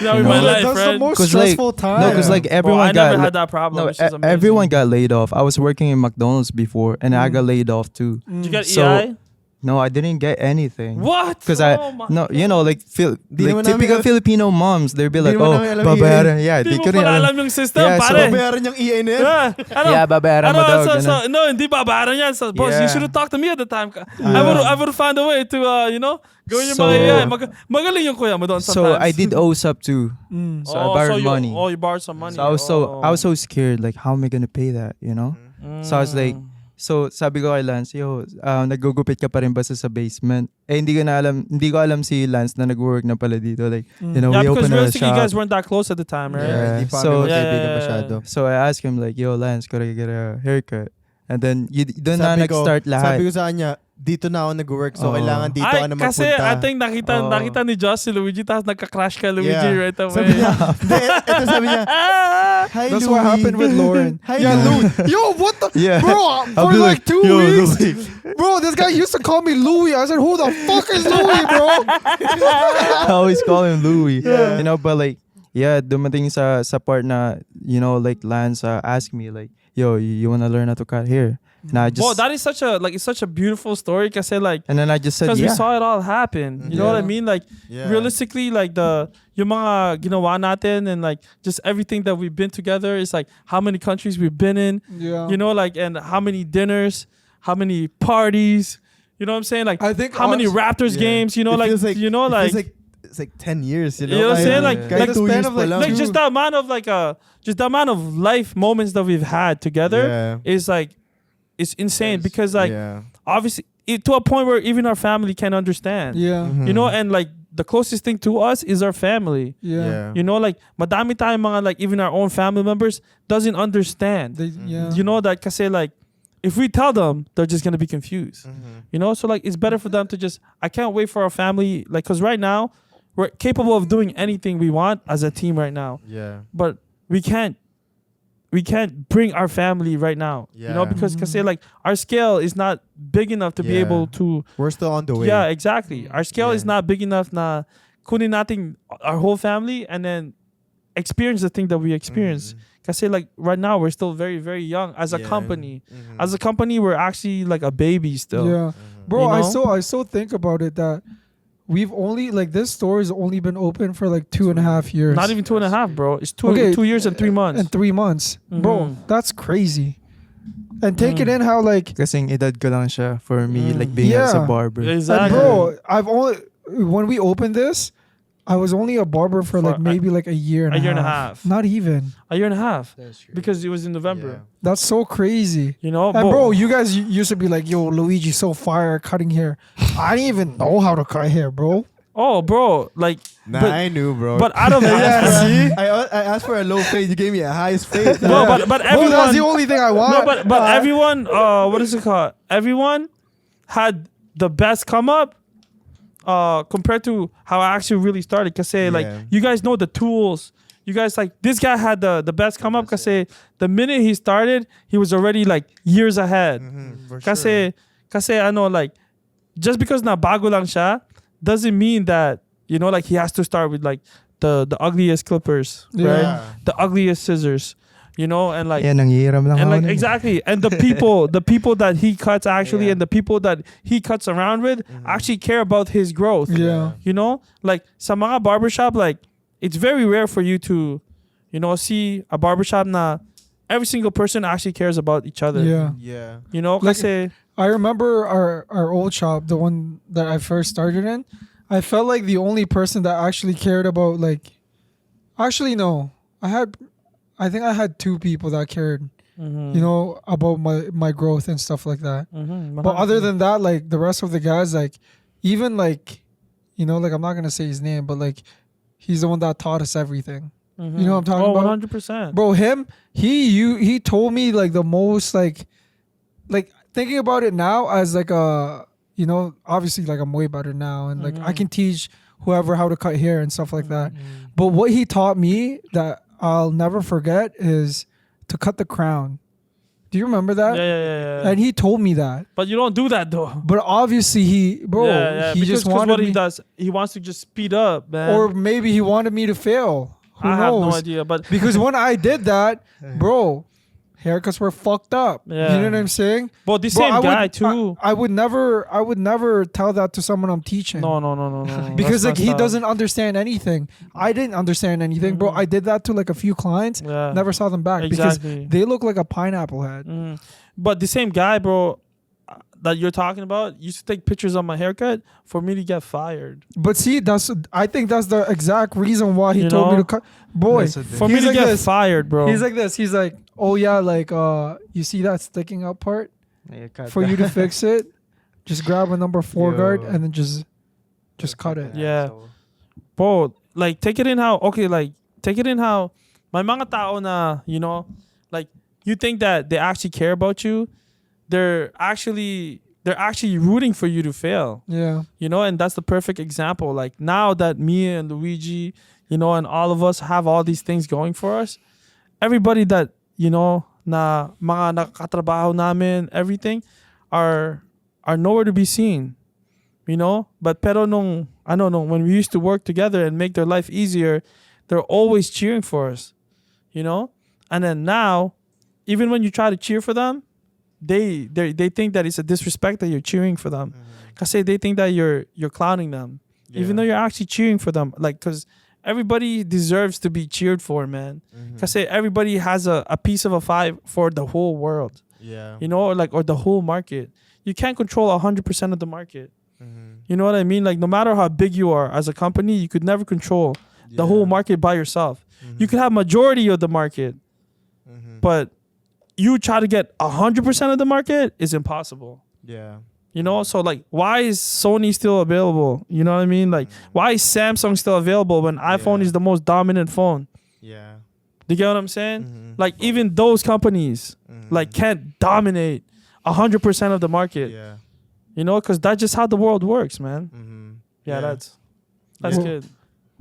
yeah, You my know, life, That's the friend. most 'Cause, like, stressful time. No, because like Bro, everyone I never got had that problem. no, which is amazing. everyone got laid off. I was working in McDonald's before, and I got laid off too. Did you get So, EI? No, I didn't get anything. What? Because Oh my no, you know, like Di naman typical namin- Filipino moms, they'd be like, naman oh, namin alam babayaran, yeah, Di they mo couldn't pala alam alam. yung system, Yeah, so pare. Bayaran niyang ENF. Yeah, Yeah, babayaran mo daw. ganun. no, hindi babayaran yan. So, boss, you Yeah. should have talked to me at the time. I would have found a way to, go in yung So- mga EI. Magaling yung kuya mo doon So sometimes. I did OSAP too. So I borrowed money. You borrowed some money. So I was so scared, like how am I gonna pay that, you know? So I was like, so sabi ko kay Lance, nagugupit ka pa rin ba sa basement? Eh hindi ko alam si Lance na nag-work na pala dito. Like, you know, yeah, we because opened a realistically, you shop. guys weren't that close at the time, right? Yeah. Hindi pa So- kami magkaibigan Yeah. masyado. So I asked him like, yo Lance, could I get a haircut? And then doon na Sabi ko- nag-start Sabi lahat. ko sa kanya, dito na ako nag-work, so Oo. kailangan dito Ay, ka na kasi magpunta. I think nakita ni Josh si Luigi tapos nagka-crash ka Luigi Yeah. right away. Sabi niya, ito sabi niya, hi That's Louie. what happened with Lauren. Hi Yeah, Louie. Yo, what the? Yeah. Bro, I'll for be like 2 yo, weeks. Louie. Bro, this guy used to call me Louie. I said, who the fuck is Louie, bro? I always call him Louie. You know, but like, yeah, dumating sa part na, you know, like Lance asked me like, yo, you wanna learn how to cut hair? And I just, Well, that is it's such a beautiful story kasi like and then I just said, because yeah. we saw it all happen. You know what I Yeah. mean? Like Yeah. realistically, like the yung mga ginawa natin and like just everything that we've been together is like how many countries we've been in, Yeah. you know, like and how many dinners, how many parties, you know what I'm saying? Like I think how many us- Raptors Yeah. games, you know, It like, feels you know, it like, feels it's like 10 years, you know? You know what I'm saying? Like- kahit like the 2 span years of, pa like, lang. like just the amount of like just the amount of life moments that we've had together Yeah. is like it's insane because like yeah. obviously to a point where even our family can understand. Yeah. You know, and like the closest thing to us is our family. Yeah. You know, like madami tayong mga like even our own family members doesn't understand. Yeah. You know that kasi like if we tell them, they're just gonna be confused. You know, so like it's better for them to just. I can't wait for our family, like, cause right now we're capable of doing anything we want as a team right now, Yeah. but we can't bring our family right now. You know, Yeah. because say like our scale is not big enough to be Yeah. able to. We're still on the way. Yeah, exactly. Our scale is Yeah. not big enough na kunin natin our whole family and then experience the thing that we experience. Kasi like right now we're still very very young as a Yeah. company. As a company we're actually like a baby still. Yeah. Bro, You know? I still think about it that we've only like this store has only been open for like 2.5 years. Not even 2.5, bro. It's Okay, 2 years and 3 months. and 3 months. Bro, Mhm. that's crazy. And take it in how like Kasing edad ko lang siya for me, like being Yeah. as a barber. and Exactly. bro, I've only when we opened this, I was only a barber for like maybe like a year and a year and a half. Not even. A year and a half. Because it was in November. That's so crazy. You know, And bro, you guys used to be like, "Yo, Luigi, so fire cutting hair." I didn't even know how to cut hair, bro. oh, bro, like, Nah, but, I knew, bro. but out of I asked for a low fade. You gave me a high fade. no, but Bro, everyone, that's the only thing I want. no, but everyone, what is it called? Everyone had the best come up. Compared to how I actually really started, cause say like Yeah. you guys know the tools. You guys like this guy had the best come up, cause say the minute he started, he was already like years ahead. For Kasi I know like just because na bago lang siya doesn't mean that you know like he has to start with like the ugliest clippers, right? Yeah. The ugliest scissors, you know, and like Yan, nanghihiram lang and ako like nun. exactly, and the people that he cuts actually, and the people that he cuts around with actually care about his growth. Yeah. You know, like sa mga barbershop, like it's very rare for you to, you know, see a barbershop na every single person actually cares about each other. Yeah. Yeah. You know, Like- kasi I remember our old shop, the one that I first started in. I felt like the only person that actually cared about like. Actually, no. I think I had 2 people that cared, you know, about my growth and stuff like that. But other than that, like the rest of the guys, like even like, you know, like I'm not gonna say his name, but like he's the one that taught us everything. You know what I'm talking about? 100%. Bro, he told me like the most like thinking about it now as like a, you know, obviously like I'm way better now and like I can teach whoever how to cut hair and stuff like that. But what he taught me that I'll never forget is to cut the crown. Do you remember that? Yeah. And he told me that. But you don't do that though. But obviously he Because just 'cause wanted what me, he does, he wants to just speed up, man. or maybe he wanted me to fail. Who I knows? have no idea, but Because when I did that, bro, haircuts were fucked up. Yeah. You know what I'm saying? but the Bro, same I guy would, too. I would never tell that to someone I'm teaching. No. Because That's like he messed up. doesn't understand anything. I didn't understand anything, bro. I did that to like a few clients. Yeah. Never saw them back Exactly. because they look like a pineapple head. But the same guy, bro, that you're talking about used to take pictures of my haircut for me to get fired. But see, I think that's the exact reason why he You told me know? to cut. Boy, That's a For me He's to like get this. fired, bro. he's like this. He's like, oh yeah, like you see that sticking out part? For you to fix it, just grab a number 4 Yo. guard and then just cut it. Yeah. Bro, like take it in how my mga tao na, you know, like you think that they actually care about you, they're actually rooting for you to fail. Yeah. You know, and that's the perfect example. Like now that me and Luigi, you know, and all of us have all these things going for us, everybody that, you know, na mga nakatrabaho namin, everything are nowhere to be seen. You know? But pero nung when we used to work together and make their life easier, they're always cheering for us. You know? And then now, even when you try to cheer for them, they think that it's a disrespect that you're cheering for them. Because they think that you're clowning them. Even though you're actually cheering for them. Like, because everybody deserves to be cheered for, man. Kasi everybody has a piece of a pie for the whole world. Yeah. You know, like, or the whole market. You can't control 100% of the market. You know what I mean? Like, no matter how big you are as a company, you could never control the whole market by yourself. You could have majority of the market, but you try to get 100% of the market is impossible. Yeah. You know, so like, why is Sony still available? You know what I mean? Like, why is Samsung still available when iPhone is the most dominant phone? Yeah. Do you get what I'm saying? Like, even those companies like can't dominate 100% of the market. Yeah. You know, because that's just how the world works, man. Yeah, that's Yeah. good.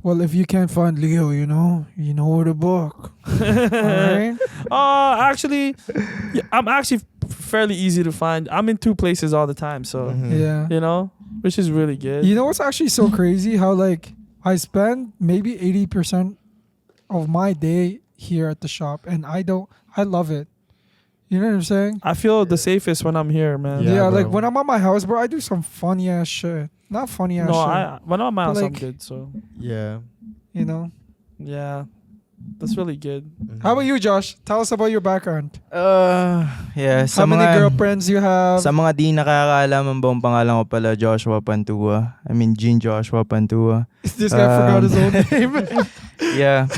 Well, if you can't find Leo, you know where to book. Alright? Actually, yeah, I'm actually fairly easy to find. I'm in 2 places all the time, so Yeah. you know, which is really good. You know what's actually so crazy? How like I spend maybe 80% of my day here at the shop, and I love it. You know what I'm saying? I feel the safest when I'm here, man. Yeah, Yeah, like bro. when I'm at my house, bro, I do some funny ass shit. Not funny ass No, shit. when I'm at my But house, I'm like- good. So Yeah. You know? yeah, that's really good. How about you, Josh? Tell us about your background. Yeah, How many girlfriends you have? Sa mga di nakakaalam, ang buong pangalan ko pala Joshua Pantua. I mean, Jean Joshua Pantua. This guy forgot his own name. Yeah.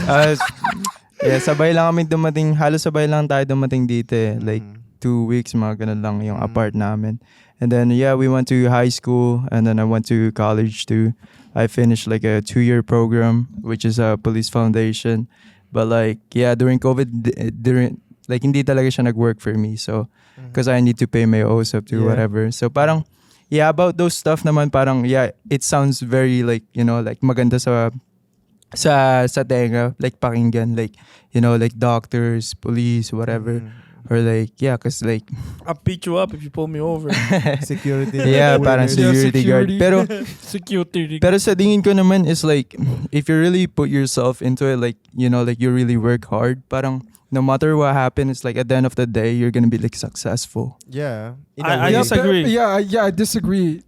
Yeah, sabay lang kami dumating. Halos sabay lang tayo dumating dito eh. Like, 2 weeks, mga ganun lang yung apart namin. And then, yeah, we went to high school. And then I went to college too. I finished like a 2-year program, which is a police foundation. But like, yeah, during COVID, like, hindi talaga siya nag-work for me. So, because I need to pay my O's up to whatever. So, parang, yeah, about those stuff naman, parang, yeah, it sounds very like, you know, like maganda sa tenga, like pakinggan, like, you know, like doctors, police, whatever. Or like, yeah, because like, I'll beat you up if you pull me over. Security. yeah, parang security guard. Pero, Security. pero sa tingin ko naman is like, if you really put yourself into it, like, you know, like you really work hard, parang, no matter what happens, like at the end of the day, you're gonna be like successful. Yeah. I Yeah, disagree. I disagree.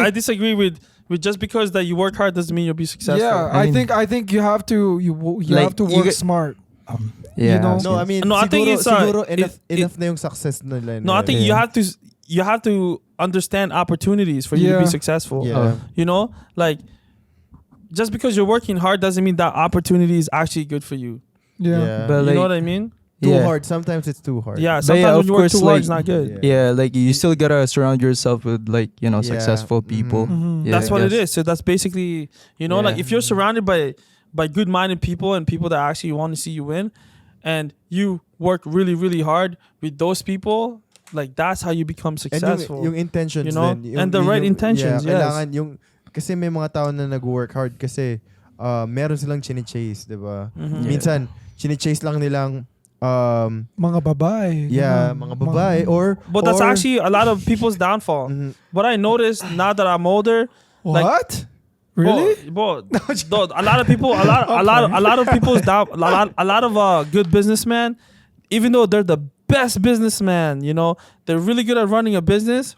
I disagree with just because that you work hard doesn't mean you'll be successful. Yeah, I I think you have to Like, have to you work get- smart. Yeah. You know? No, I mean, No, I think it's, siguro it- enough na yung success nila. No, I think you have to understand opportunities for you to Yeah. be successful. Yeah. You know, like, just because you're working hard doesn't mean that opportunity is actually good for you. Yeah. But You like, know what I mean? Too yeah. hard. Sometimes it's too hard. Yeah. But Sometimes yeah, when of you work course, too hard, like- it's not good. Yeah, like you still gotta surround yourself with like, you know, Yeah. successful people. Mhm. Yeah, That's I what it guess. is. So that's basically, you know, like Yeah. if you're surrounded by good-minded people and people that actually want to see you win, and you work really, really hard with those people, like that's how you become And successful. yung intentions You know? din. And the right intentions, yes. Kailangan yung, kasi may mga tao na nag-work hard kasi meron silang chine-chase, di ba? Mhm. Minsan, chine-chase lang nilang, Mga babae. yeah, ganun. mga babae, or... But that's or- actually a lot of people's downfall. Mhm. What I noticed now that I'm older, What? Really? Bro, a lot of people, a lot of people's down, a lot of good businessmen, even though they're the best businessman, you know, they're really good at running a business.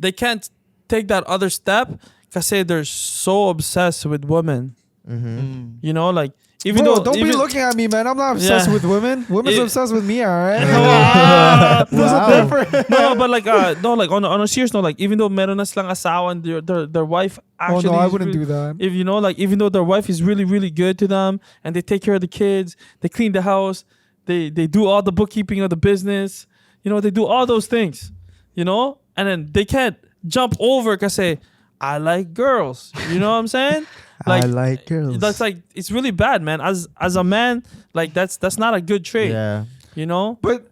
They can't take that other step because they're so obsessed with women. Mhm. You know, like even Bro, though don't be even, looking at me, man. I'm not obsessed Yeah. with women. Women's It- obsessed with me, all right? There's Wow. a difference. No, but like no, like on a serious note, like even though meron na silang asawa and their wife Oh actually no, I is wouldn't really- do that. If you know, like even though their wife is really, really good to them and they take care of the kids, they clean the house, they do all the bookkeeping of the business, you know, they do all those things, you know, and then they can't jump over because say, I like girls. You know what I'm saying? I like girls. That's like it's really bad, man. As a man, like that's not a good trait. Yeah. You know? But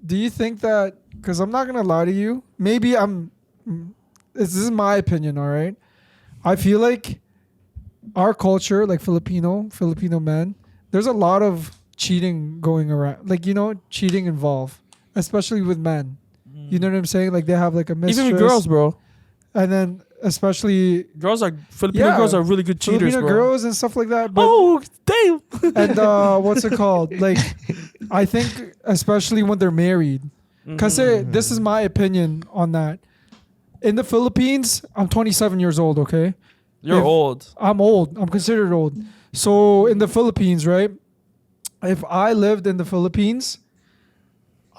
do you think that? Because I'm not gonna lie to you. Maybe this is my opinion. All right. I feel like our culture, like Filipino men, there's a lot of cheating going around. Like cheating involved, especially with men. You know what I'm saying? Like they have like a mistress. Even with girls, bro. And then especially Filipino Yeah. girls are really good cheaters, Filipino bro. girls and stuff like that. But Oh, damn. and what's it called? Like, I think especially when they're married, because this is my opinion on that. In the Philippines, I'm 27 years old. Okay, You're If- old. I'm old. I'm considered old. So in the Philippines, right? If I lived in the Philippines,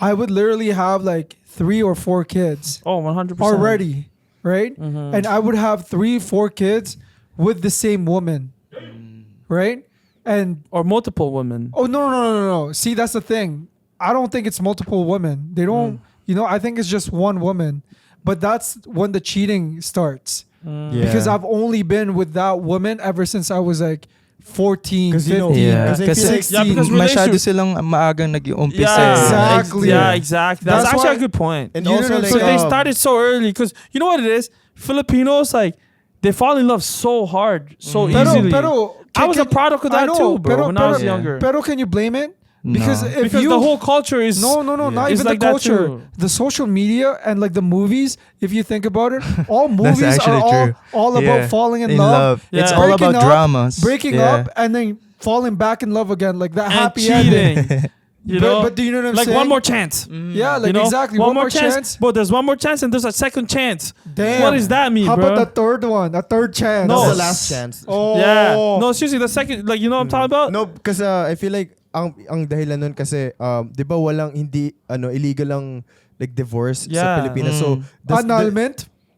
I would literally have like 3 or 4 kids Oh, 100%. already, right? And I would have 3, 4 kids with the same woman, right? And Or multiple women. oh no. See, that's the thing. I don't think it's multiple women. They don't. I think it's just one woman. But that's when the cheating starts. Because I've only been with that woman ever since I was like 14, 'Cause 15. Yeah, Kasi I kasi feel like- Yeah, because masyado relationship- silang maagang nag-umpisa. Yeah, Exactly. Yeah, exactly. That's, That's actually why- a good point. And You also know, like, So they um, started so early because you know what it is? Filipinos like they fall in love so hard, so easily. I was a product of that too, bro. When I was younger, Pero can you blame it? Because No. if because you the whole culture is no, not It's even like the that culture, too. the social media and like the movies. If you think about it, all movies are actually true. all about Yeah. falling in In love. love. It's Yeah. all Breaking about up, dramas. breaking Yeah. up, and then falling back in love again, like that and happy ending. cheating. You know, But do you know what I'm like saying? one more chance. Yeah, like You know, exactly. one more chance. But there's one more chance and there's a second chance. Damn. What does that mean, How bro? about the third one? A third chance. No. That's the last chance. Oh. Yeah. No, seriously, the second, like you know what I'm talking about? No, kasi I feel like ang dahilan nun kasi 'di ba walang hindi illegal ang like divorce sa Yeah. Pilipinas. So the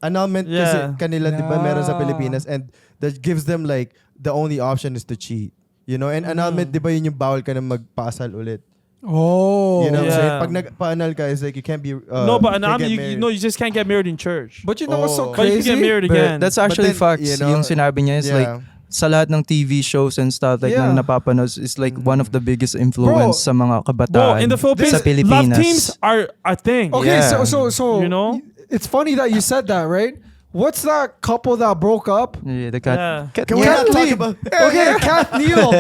annulment Yeah. kasi kanila 'di ba meron sa Yeah. Pilipinas, and that gives them like the only option is to cheat. You know, and annulment 'di ba yun yung bawal ka na magpasal ulit. Oh. You know what I'm saying? Yeah. Pag nagpa-annul ka is like you can't be No, but can't get you married. know, you just can't get married in church. But you know what's so Oh. But you crazy? can get married But again. that's actually then, facts. you know, Yung sinabi niya is yeah. like sa lahat ng TV shows and stuff like Yeah. na napapanood is like one of the biggest influence sa mga kabataan Bro, in the Philippines, sa Pilipinas. love teams are a thing. Okay, Yeah. so You know? it's funny that you said that, right? What's that couple that broke up? Yeah, the cat. Yeah. Can we not talk Lee. about Okay, Kath Neal.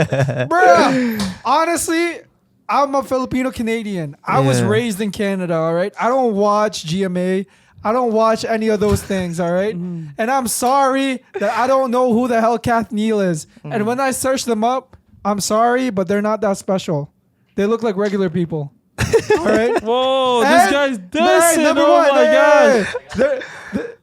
Bruh. Honestly, I'm a Filipino Canadian. I was Yeah. raised in Canada, all right? I don't watch GMA. I don't watch any of those things, all right? And I'm sorry that I don't know who the hell Kath Neal is. And when I search them up, I'm sorry, but they're not that special. They look like regular people. All right? Whoa, And- this guy's dissing. number Oh one, my god.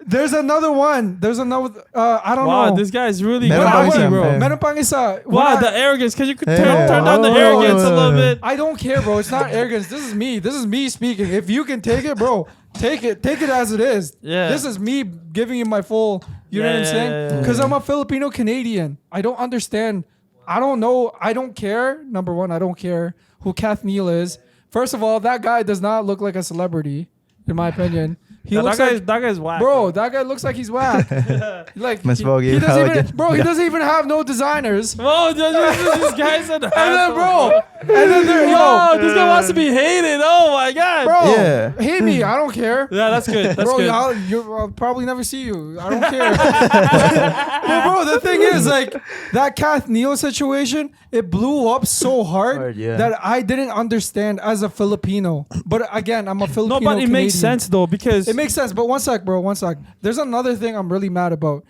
There's another one. There's another. I don't Wow, know. this guy's really Meron cocky, pang isa, bro. eh. Meron pang isa. Wow, When the arrogance. Can you turn, Hey. turn down the Oh. arrogance a little bit? I don't care, bro. It's not arrogance. This is me. This is me speaking. If you can take it, bro, take it. Take it as it is. Yeah. This is me giving you my full. You know Yeah, what I'm saying? yeah, yeah. Because I'm a Filipino Canadian. I don't understand. I don't know. I don't care. Number one, I don't care who Kath Neal is. First of all, that guy does not look like a celebrity, in my opinion. He Yeah, looks that like, guy's whack. bro, that guy looks like he's whack. Like Mas pogi he doesn't pa even, ako bro, he doesn't even have no designers. Whoa, this guy's an And then, asshole. bro, and then there, Yo, this guy wants to be hated. Oh my god. bro, Yeah. hate me. I don't care. Yeah, that's good. That's Bro, good. I'll probably never see you. I don't care. But bro, the thing is, like, that Kath Neal situation, it blew up so hard Hard, yeah. that I didn't understand as a Filipino. But again, I'm a Filipino. No, but it makes Canadian. sense though because It makes sense. But one sec, bro. One sec. There's another thing I'm really mad about.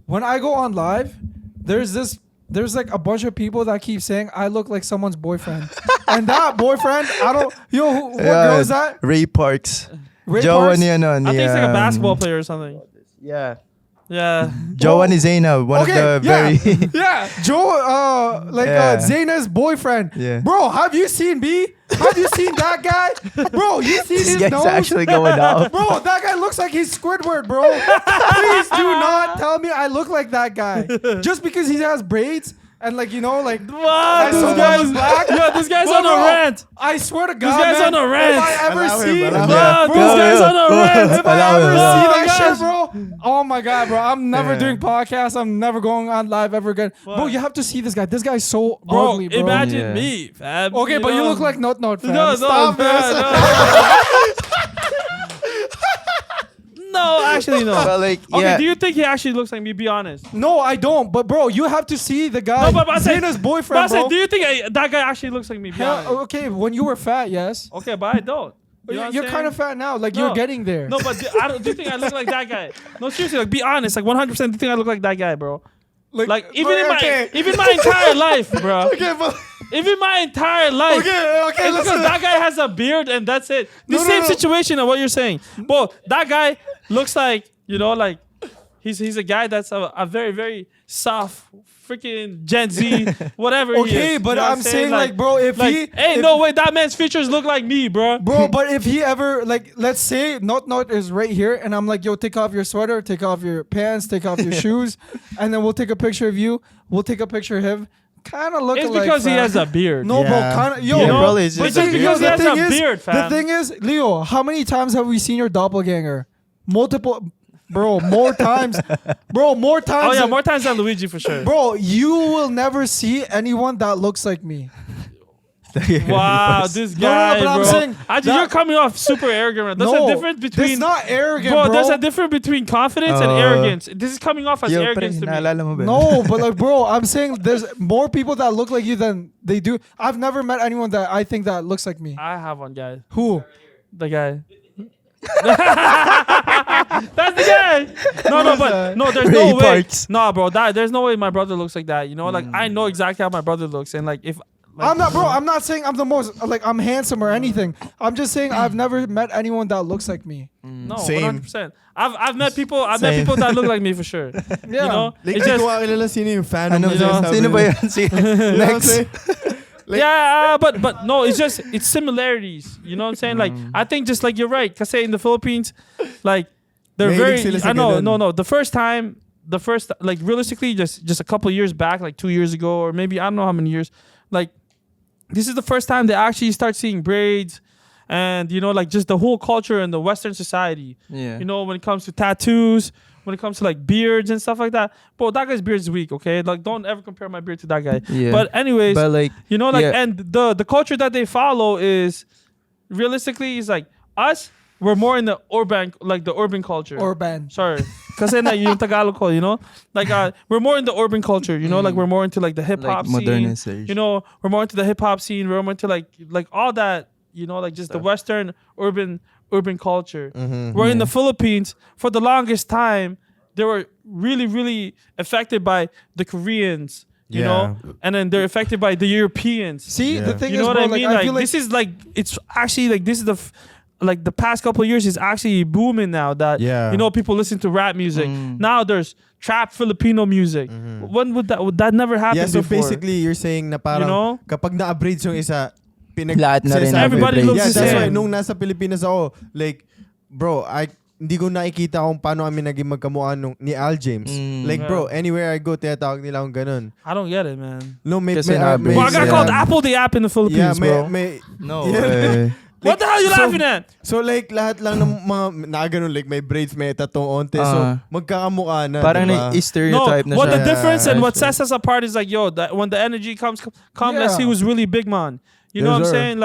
When I go on live, there's like a bunch of people that keep saying I look like someone's boyfriend. And that boyfriend, I don't. What girl is that? Ray Parks. Ray Jowa Parks? ni ano, I ni, think it's like a basketball player or something. Yeah. Yeah. Jowa ni Zaina, one of the very... yeah, Joe, Yeah. Zaina's boyfriend. Yeah. Bro, have you seen B? Have you seen that guy? Bro, you see This his guy's nose? actually going out. Bro, that guy looks like he's Squidward, bro. Please do not tell me I look like that guy. Just because he has braids and like, you know, like... Wow, I this saw guy's him black. Yo, this guy's Bro, on a bro, rant. I swear to This God, guy's man, on a rant. if I ever Allow him, see... allow him. Bro, Bro, this guy's on a rant. If I ever Oh see my that gosh. shit, bro, oh my god, bro, I'm never doing podcasts. I'm never going on live ever again. Bro, What? you have to see this guy. This guy's so Bro, ugly, bro. imagine Yeah. me, fam. Okay, but you know? look like Not fam. No, Stop no, this. No, actually, no. But like, Okay, yeah. do you think he actually looks like me? Be honest. No, I don't. But bro, you have to see the guy. No, but I said, Zaina's but I boyfriend, said, bro. do you think that guy actually looks like me? Be Hell, honest. okay, when you were fat, yes. Okay, but I don't. You know what I'm You're saying? kind of fat now. Like No. you're getting there. No, but do you think I look like that guy? No, seriously, like be honest, like 100%. Do you think I look like that guy, bro? Like even in my entire life, bro. Okay, but Even my entire life. okay, It's because listen. that guy has a beard and that's it. The No, no, same no. situation of what you're saying. Bro, that guy looks like, you know, like he's a guy that's a very, very soft freaking Gen Z, whatever. he Okay, is. but You know what I'm saying like, bro, if he, hey, if, no way, that man's features look like me, bro. bro, but if he ever like, let's say not is right here, and I'm like, yo, take off your sweater, take off your pants, take off your shoes, and then we'll take a picture of you. We'll take a picture of him. Kind of look It's like, because he fam. has a beard. No, Yeah. bro, kind of, yo, Yeah, You know? probably it's But just it's a because beard. he has a beard, the fam. thing is, Leo, how many times have we seen your doppelganger? Multiple, bro, more times, bro, more times. Oh yeah, than- more times than Luigi for sure. Bro, you will never see anyone that looks like me. Wow, this No, no, guy, but I'm bro. saying Actually, that- you're coming off super arrogant. There's no, a difference between. It's not arrogant, bro, bro. there's a difference between confidence and arrogance. This is coming off as Yo, pre, arrogance to me. naalala mo ba? No, but like, bro, I'm saying there's more people that look like you than they do. I've never met anyone that I think that looks like me. I have one guy. Who? The guy. That's the guy. No, but no, there's Ray no way. Parks. No, bro, there's no way my brother looks like that. You know, like I know exactly how my brother looks, and like if like, I'm not, bro. I'm not saying I'm the most like I'm handsome or anything. I'm just saying I've never met anyone that looks like me. no, Same. 100%. I've met people. I've Same. met people that look like me for sure. Yeah. You know, Like, it's hindi just ko kakilala sino yung fan Ano, mo sinasabi sino mo. ba yan? Si, You know what I'm next. saying? Like- yeah, but no, it's similarities. You know what I'm saying? Like I think just like you're right. Cause say in the Philippines, like they're Mahilig very. sila sa I know, ganun. no. The first like realistically, just a couple years back, like 2 years ago, or maybe I don't know how many years. Like this is the first time they actually start seeing braids, and you know, like just the whole culture in the Western society. Yeah. You know, when it comes to tattoos, when it comes to like beards and stuff like that. Bro, that guy's beard is weak. Okay, like don't ever compare my beard to that guy. Yeah. But anyways. But like, You know, like, yeah. and the culture that they follow is realistically is like us. We're more in the urban culture. Orban. Sorry, kasi na yung Tagalog ko, you know, like we're more in the urban culture. You know, like we're more into like the hip hop like scene. modernization. You know, we're more into the hip hop scene. We're more into like all that. You know, like just the Western urban culture. We're in the Philippines for the longest time. They were really affected by the Koreans. You know, and then they're affected by the Europeans. See, Yeah. the thing You is, know bro, what I mean? like, I Like feel like this is like it's actually like this is like the past couple of years is actually booming now. That Yeah. you know people listen to rap music. Now there's trap Filipino music. When would that never happen Yeah, so before? basically you're saying na parang You know? kapag na-upgrade yung isa, Lahat na rin sinasabi- Everybody looks yeah, the that's same. why nung nasa Pilipinas ako, like, bro, hindi ko nakikita kung paano kami naging magkamukha ni Al James. Like, bro, anywhere I go, tinatawag nila akong ganun. I don't get it, man. No, may, Kasi may, average. Well, I got Yeah. called Apple the app in the Yeah, Philippines, bro. No Yeah. way. What the hell are you laughing at? So like lahat lang ng mga nakaganon, like may braids, may tattoo onte. So magkakamukha na, Parang diba? stereotype na what siya. the difference and what Actually. sets us apart is like, yo, that when the energy comes, let's see Yeah. who's really big man. You know Yes, what I'm sir. saying?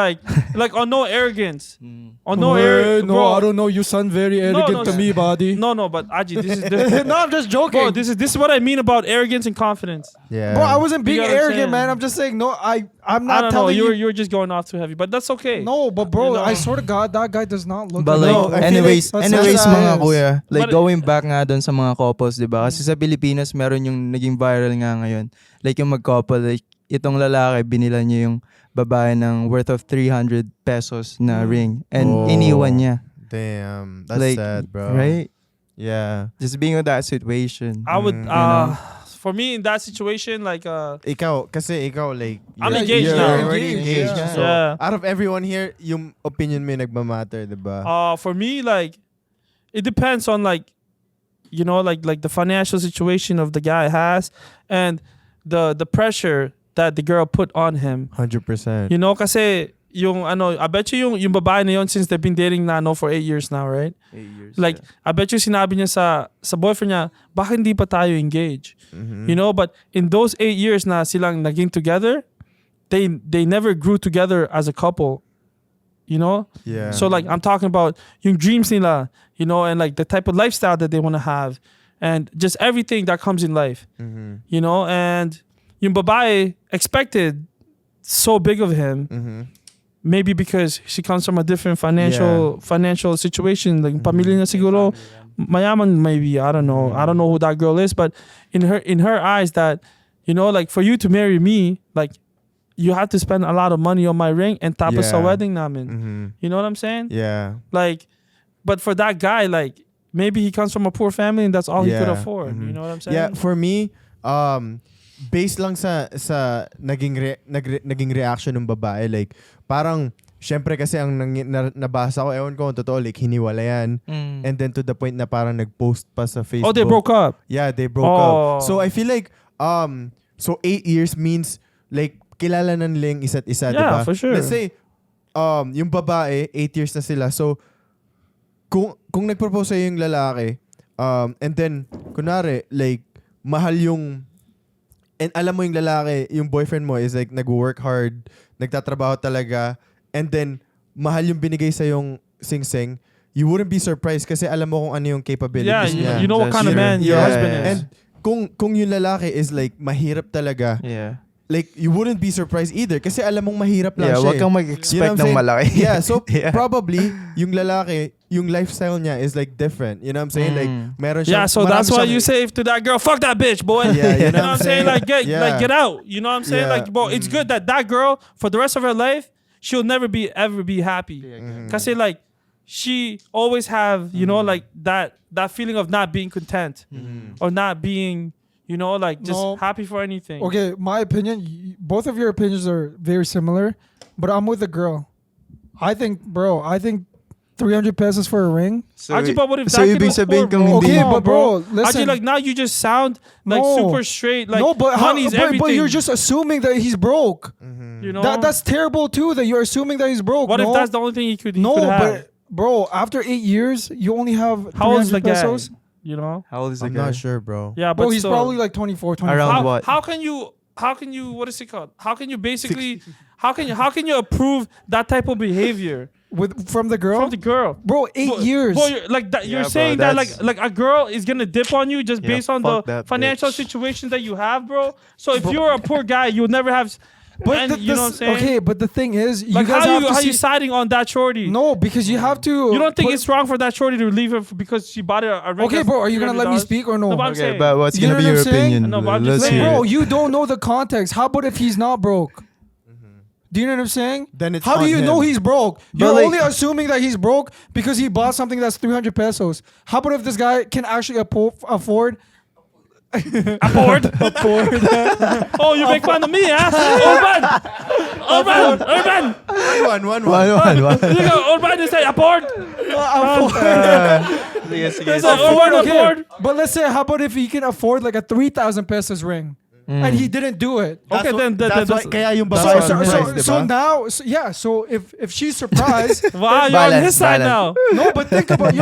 Like on no arrogance. On no Hey, arrogance. no, I don't know. You sound very arrogant no, to me, buddy. No, but Aji, this is the, No, I'm just joking. bro. This is what I mean about arrogance and confidence. Yeah. Bro, I wasn't being You get what I'm arrogant, saying? man. I'm just saying, no, I'm I not don't know. telling you. You're just going off too heavy, but that's okay. No, but bro, You know? I swear to God, that guy does not look But like like, No, I feel anyways, like that's anyways not mga science. kuya, like But- going back nga doon sa mga couples, di ba? Kasi sa Pilipinas, meron yung naging viral nga ngayon. Like yung mag-couple, like itong lalaki, binila niya yung babae ng worth of 300 pesos na ring. And Oh. iniwan niya. Damn. That's Like, sad, bro. Right? Yeah. Just being in that situation. I would. know? For me in that situation, like Ikaw, kasi ikaw, like, I'm you're- engaged you're now. already Engaged, engaged. yeah. So, Yeah. out of everyone here, yung opinion mo yung nagmamatter, diba? for me, like it depends on like you know like the financial situation of the guy has and the pressure that the girl put on him. 100%. You know, kasi yung I bet you yung babae na yun since they've been dating na for 8 years now, right? 8 years. Like I bet you sinabi niya sa boyfriend niya, bakit hindi pa tayo engage? You know, but in those 8 years na silang naging together, they never grew together as a couple. You know? Yeah. So like I'm talking about yung dreams nila, you know, and like the type of lifestyle that they want to have and just everything that comes in life. You know, and yung babae expected so big of him. Maybe because she comes from a different financial situation. Like pamilya niya siguro mayaman maybe. I don't know. I don't know who that girl is, but in her eyes that, you know, like for you to marry me, like you have to spend a lot of money on my ring and tapos sa Yeah. wedding namin. You know what I'm saying? Yeah. Like, but for that guy, like maybe he comes from a poor family and that's all he could Yeah. afford. You know what I'm saying? Yeah, for me, based lang sa naging reaction ng babae, like parang syempre kasi ang nabasa ko, ewan ko kung totoo, like hiniwalayan. And then to the point na parang nag-post pa sa Facebook. Oh, they broke up. Yeah, they broke up. So I feel like so 8 years means like kilala na nila yung isa't isa, Yeah, diba? for sure. Let's say yung babae 8 years na sila. So kung nagpropose sa'yo yung lalaki, and then kunwari like mahal yung, and alam mo yung lalaki, yung boyfriend mo is like nag-work hard, nagtatrabaho talaga, and then mahal yung binigay sa yung sing-sing, you wouldn't be surprised kasi alam mo kung ano yung capabilities niya. You know what kind of man your husband is. And kung yung lalaki is like mahirap talaga, like you wouldn't be surprised either kasi alam mong mahirap lang siya. Wag kang mag-expect ng malaki. Yeah, so probably yung lalaki, yung lifestyle niya is like different. You know what I'm saying? Like meron siya. Yeah, so that's why you say to that girl, fuck that bitch, boy. Yeah, you know what I'm saying? Like get out. You know what I'm saying? Yeah. Like, bro, it's good that girl for the rest of her life, she'll never ever be happy. Cause like she always have, you know, like that feeling of not being content or not being, you know, like just happy for anything. Okay, my opinion, both of your opinions are very similar, but I'm with the girl. I think 300 pesos for a ring. Actually, but what if so that kid ibig was sabihin poor, kung bro? hindi- Okay, Come on, but bro, listen. Actually, like now you just sound like No. super straight. Like No, but money's everything. but you're just assuming that he's broke. you know That's terrible too. That you're assuming that he's broke. what no? if that's the only thing he could no, have? but bro, after 8 years, you only have 300 How old is the guy? pesos. You know? How old is the I'm guy? not sure, bro. Yeah, but Bro, he's still, probably like 24, 25. Around how, what? how can you what is it called? How can you basically how can you approve that type of behavior From the girl? from the girl? Bro, 8 years. Bro, you're, like that, Yeah, you're bro, saying that that's- like a girl is gonna dip on you just Yeah, based on the fuck that financial bitch. situation that you have, bro. So if you're a poor guy, you'll never have. And you know what I'm saying? Okay, but the thing is, you Like guys how have you to how see. you siding on that shorty? No, because you have to. You don't think put- it's wrong for that shorty to leave her because she bought a ring? Okay, that's bro, are you gonna let me $300? speak or no? No, but I'm Okay, saying. but what's You gonna know be what your I'm saying? opinion? No, but I'm just Let's saying. hear Bro, it. you don't know the context. How about if he's not broke? Do you know what I'm saying? Then it's How do on you him. know he's broke? But You're like- only assuming that he's broke because he bought something that's 300 pesos. How about if this guy can actually afford? Afford. Oh, you make fun of me, huh? Urban. One. You go Urban and say afford. Sige, sige. So Urban afford. But let's say, how about if he can afford like a 3,000 pesos ring? And he didn't do it. Okay, then that's why that's kaya yung So, babae so, surprised, so, diba? now, so if she's surprised, wow, you're on Balance, his side balance. now. no, but think about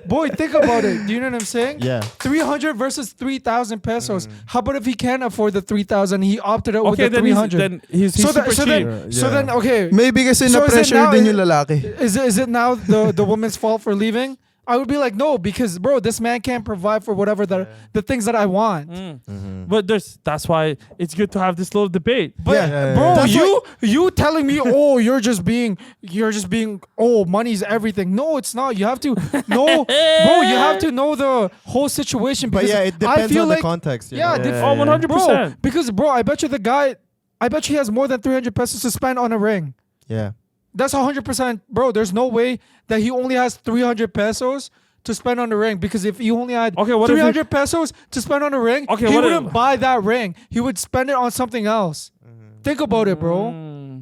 boy, think about it. Do you know what I'm saying? Yeah. 300 versus 3,000 pesos. How about if he can afford the 3,000? He opted out Okay, with the then 300. he's so super cheap. then okay. Maybe kasi So is it na-pressure now- din yung lalaki. Is it now the woman's fault for leaving? I would be like, no, because bro, this man can't provide for whatever the things that I want. But that's why it's good to have this little debate. But Yeah. bro, That's you telling me, oh, you're just being, oh, money's everything. No, it's not. You have to know, bro. You have to know the whole situation. But Because yeah, it I depends feel on like, the context. you Yeah, know? def- Oh, 100%. bro. Because bro, I bet you the guy, I bet you he has more than 300 pesos to spend on a ring. Yeah. That's 100%, bro. There's no way that he only has 300 pesos to spend on the ring, because if he only had Okay, what if 300 pesos to spend on the ring, Okay, he what if- wouldn't buy that ring. He would spend it on something else. Think about it, bro.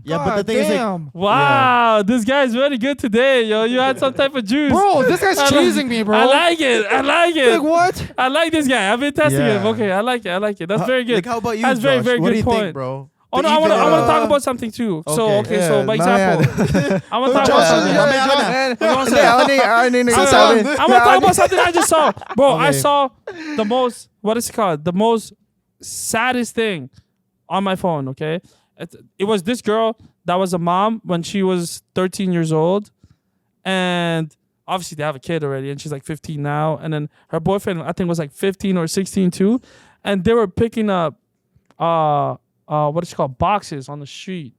Yeah, but the God thing is like, damn. Wow, this guy's very good today, yo. You had some type of juice. Bro, this guy's I like- chasing me, bro. I like it. Like what? I like this guy. I've been testing Yeah. him. Okay, I like it. That's very good. Like, how about you, That's Josh? very, very what good do you point. think, bro? Oh To no, I want even, to talk about something too. So Okay. so by example, I want to talk about something. Mamaya ka na. Hindi, ako na yung nagsasabi. I want to talk about something I just saw, bro. I Okay. saw the most, what is it called? The most saddest thing on my phone. Okay, it was this girl that was a mom when she was 13 years old, and obviously they have a kid already, and she's like 15 now, and then her boyfriend I think was like 15 or 16 too, and they were picking up what is it called, boxes on the street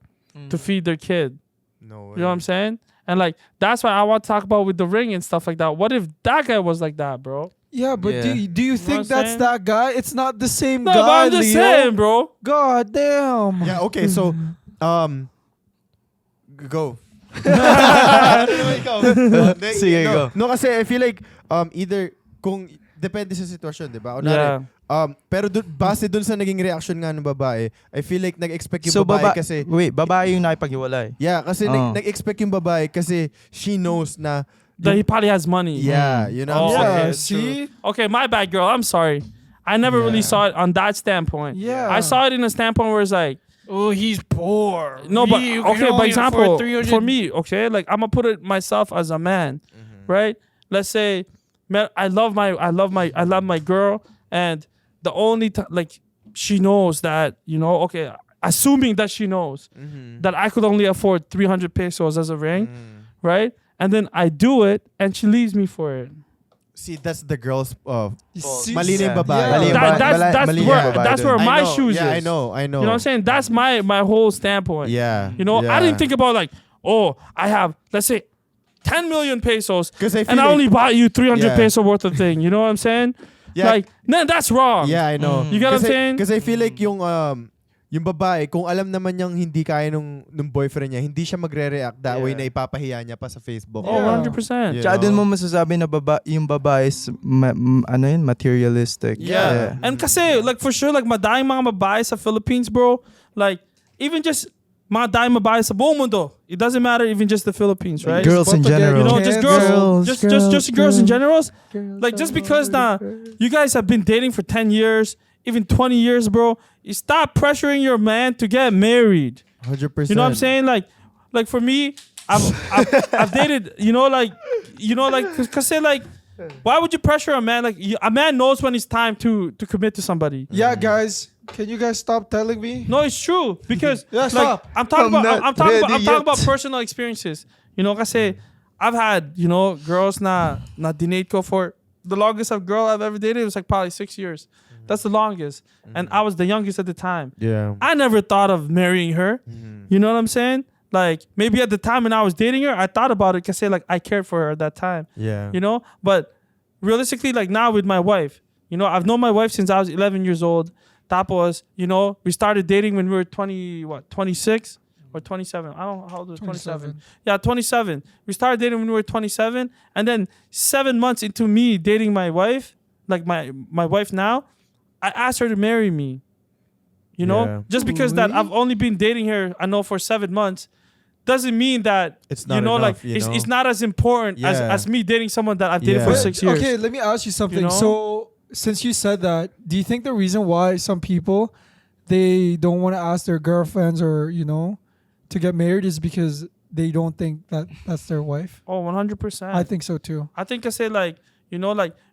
to feed their kid. No way. You know what I'm saying? And like that's why I want to talk about with the ring and stuff like that. What if that guy was like that, bro? Yeah, but Yeah. do you what think I'm that's saying? that guy? It's not the same No, guy, but I'm just Leo. saying, bro. God damn. Yeah, okay, so go. Sige, go. No, kasi I feel like either kung depende sa sitwasyon, di ba? Yeah. Pero base dun sa naging reaction nga ng babae, I feel like nag-expect yung So, babae kasi... Wait, babae yung nakipag-iwalay. Yeah, kasi Oh. nag-expect yung babae kasi she knows na... That he probably has money. Yeah, you know Oh, what I'm okay. Yeah, saying? see? Okay, my bad, girl. I'm sorry. I never really Yeah. saw it on that standpoint. Yeah. I saw it in a standpoint where it's like, Oh, he's poor. no, but You can okay, for only example, afford 300. for me, okay, like I'm gonna put it myself as a man, right? Let's say, man, I love my girl, and the only like she knows that, you know, okay, assuming that she knows that I could only afford 300 pesos as a ring, right? And then I do it, and she leaves me for it. See, that's the girl's... See? mali na yung babae. Yeah. Mali yung Mali That's yung where that's where I my know. shoes Yeah, is. I know. You know what I'm saying? That's my whole standpoint. Yeah. You know, yeah. I didn't think about like, oh, I have, let's say, 10 million pesos, 'Cause I feel and I like- only bought you 300 Yeah. peso worth of thing. You know what I'm saying? Yeah. Like, no, that's wrong. Yeah, I know. You get what I'm saying? Because I feel like yung babae, kung alam naman niyang hindi kaya nung boyfriend niya, hindi siya magre-react that way na ipapahiya niya pa sa Facebook. Oh, Yeah. 100%. Yeah. Tsaka dun mo masasabi na yung babae is materialistic. Yeah. And kasi, like, for sure, like, madaming mga babae sa Philippines, bro. Like, even just mga daming babae sa buong mundo. It doesn't matter even just the Philippines, right? Girls in general. You know, just girls, just girls in general. Like, just because you guys have been dating for 10 years, even 20 years, bro, you stop pressuring your man to get married. 100%. You know what I'm saying? Like for me, I've dated, cause say like, why would you pressure a man? Like a man knows when it's time to commit to somebody. Yeah, guys. Can you guys stop telling me? No, it's true because Yeah, like stop. I'm talking I'm about not I'm ready talking about yet. personal experiences. You know, kasi I've had, girls na dinate ko for the longest girl I've ever dated was like probably 6 years. That's the longest. And I was the youngest at the time. Yeah. I never thought of marrying her. You know what I'm saying? Like maybe at the time when I was dating her, I thought about it because like I cared for her at that time. Yeah. You know? But realistically, like now with my wife, I've known my wife since I was 11 years old. Tapos, we started dating when we were 26 or 27. I don't know how old was 27. Yeah, 27. We started dating when we were 27. And then 7 months into me dating my wife, like my wife now, I asked her to marry me. You know? Yeah. Just because that I've only been dating her, I know, for 7 months, doesn't mean that, It's not enough, you know? it's not as important Yeah. as me dating someone that I've dated Yeah. for But, 6 years. Okay, let me ask you something. You know? So, since you said that, do you think the reason why some people they don't want to ask their girlfriends or to get married is because they don't think that that's their wife? Oh, 100%. I think so too. I think I say like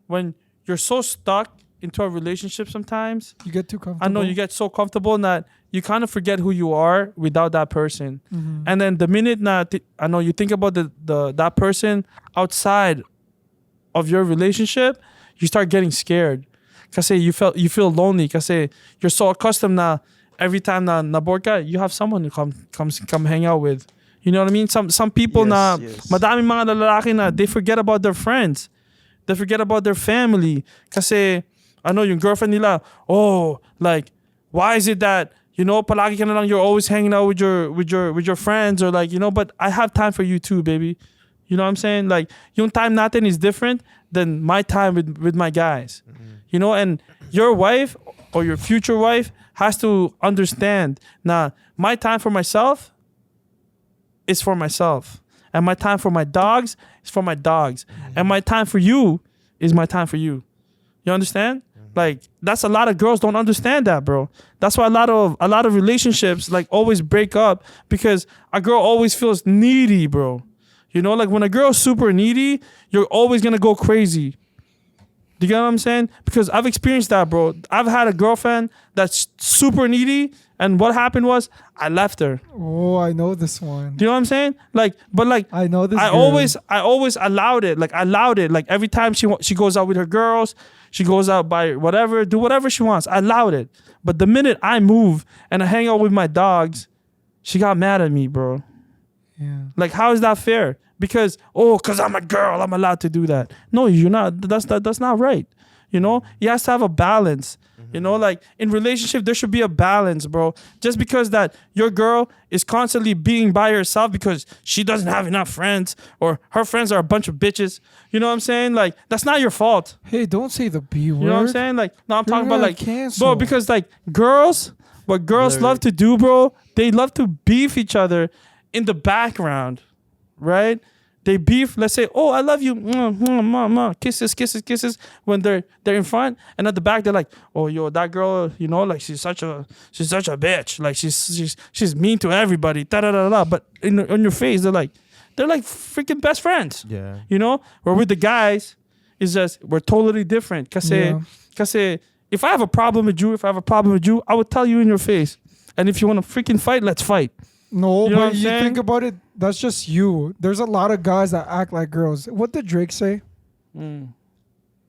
when you're so stuck into a relationship sometimes, You get too comfortable. I know you get so comfortable that you kind of forget who you are without that person. And then the minute I know you think about that person outside of your relationship, you start getting scared. Kasi you feel lonely. Kasi you're so accustomed na every time na bored ka, you have someone to come hang out with. You know what I mean? Some people Yes. madaming mga lalaki na they forget about their friends. They forget about their family. Kasi I know yung girlfriend nila, like why is it that palagi ka na lang you're always hanging out with your friends or like but I have time for you too, baby. You know what I'm saying? Like yung time natin is different than my time with my guys. And your wife or your future wife has to understand na my time for myself is for myself. And my time for my dogs is for my dogs. And my time for you is my time for you. You understand? Like that's a lot of girls don't understand that, bro. That's why a lot of relationships like always break up because a girl always feels needy, bro. Like when a girl's super needy, you're always gonna go crazy. Do you get what I'm saying? Because I've experienced that, bro. I've had a girlfriend that's super needy, and what happened was I left her. Oh, I know this one. Do you know what I'm saying? But I know this. I girl. always allowed it. Like I allowed it. Like every time she goes out with her girls, she goes out by whatever, do whatever she wants. I allowed it. But the minute I move and I hang out with my dogs, she got mad at me, bro. Yeah. Like how is that fair? Because I'm a girl, I'm allowed to do that. No, you're not. That's not right. It has to have a balance. You know, like in relationship, there should be a balance, bro. Just because that your girl is constantly being by herself because she doesn't have enough friends or her friends are a bunch of bitches. You know what I'm saying? Like, that's not your fault. Hey, don't say the B word. You know what I'm saying? Like, no, I'm You're talking about gonna like, cancel. bro, because like what girls love to do, bro, they love to beef each other in the background, right? They beef, let's say, oh, I love you, kisses, when they're in front, and at the back they're like, oh, yo, that girl, you know, like she's such a bitch, like she's mean to everybody, da da da da. But on your face, they're like freaking best friends, Yeah. you know. Where with the guys, it's just we're totally different. Cause if I have a problem with you, I would tell you in your face, and if you want to freaking fight, let's fight. No, You know what but I'm you saying? think about it, that's just you. There's a lot of guys that act like girls. What did Drake say?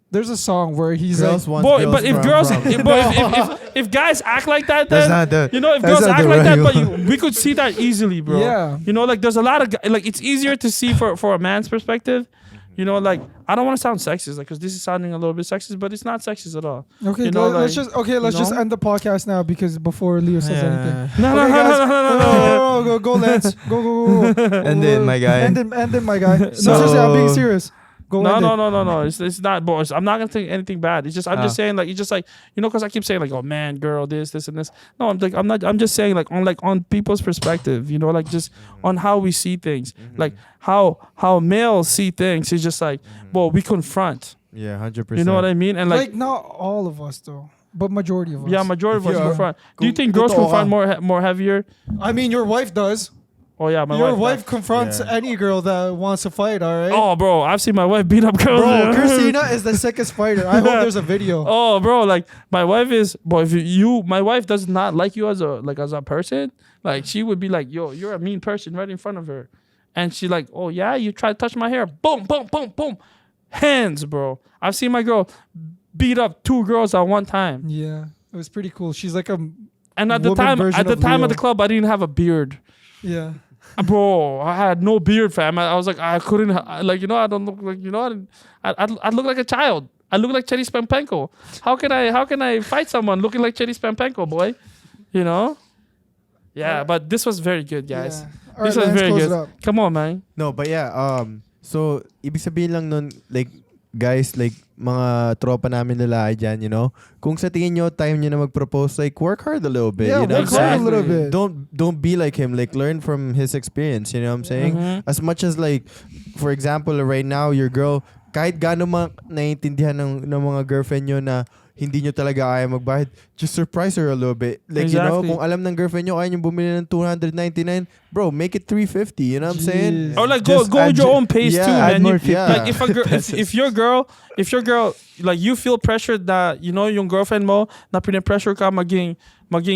There's a song where he's Girls like, want Boy, girls but if from- girls, from- if guys act like that, That's then not the. you know, if that's girls not act the like that, right but we could see that easily, bro. Yeah. You know, like there's a lot of like it's easier to see for a man's perspective. You know, like I don't want to sound sexist, like because this is sounding a little bit sexist, but it's not sexist at all. okay, You know, let's like, just know? end the podcast now because before Leo says anything. No, Okay, guys. no. Go, Lance. Go. And then, my guy. End it, my guy. No, So- seriously, I'm being serious. Go end it. No. It's not, boys. I'm not gonna think anything bad. It's just I'm just saying like it's just like you know because I keep saying like oh man, girl, this and this. No, I'm like I'm not. I'm just saying like on people's perspective. You know, like just on how we see things, like how males see things. It's just like well, we confront. Yeah, 100%. You know what I mean? And Like not all of us though, but majority of us. yeah, majority of If us you are- confront. Do you think go girls to confront Oka. more heavier? I mean, your wife does. Oh yeah, my Your wife. wife confronts Yeah. any girl that wants to fight. All right. Oh, bro, I've seen my wife beat up girls. Bro, Christina is the sickest fighter. I hope there's a video. Oh, bro, like my wife is. Boy, if my wife does not like you as a person. Like she would be like, yo, you're a mean person right in front of her, and she like, oh yeah, you try to touch my hair, boom, boom, boom, boom, hands, bro. I've seen my girl beat up 2 girls at one time, Yeah, it was pretty cool. She's like a and at the woman time, version at the of time Leo. of the club, I didn't have a beard. yeah. Bro, I had no beard, fam. I was like, I couldn't, like, you know, I don't look like, you know, I look like a child. I look like Chetty Spampenko. How can I fight someone looking like Chetty Spampenko, boy? You know? Yeah, but this was very good, guys. Yeah. All right, This was Lance, very close it good. up. Come on, man. No, but yeah, so ibig sabihin lang nun, like guys, like mga tropa namin lalaki dyan, you know, kung sa tingin nyo time nyo na mag-propose, like work hard a little bit, Yeah, you know work what I'm hard a saying? little bit. Don't be like him, like learn from his experience, you know what I'm saying? As much as like, for example, right now, your girl, kahit gaano naiintindihan ng mga girlfriend nyo na hindi nyo talaga kaya magbayad, just surprise her a little bit. Like, you know, Exactly. kung alam ng girlfriend nyo, kaya nyo bumili ng $299, bro, make it $350, you know what I'm saying? Jeez. Or like Just go with add your ju- own pace yeah, too, add man. more You- 50 Like if a girl, if your girl, like you feel pressured that you know yung girlfriend mo na pressure ka maging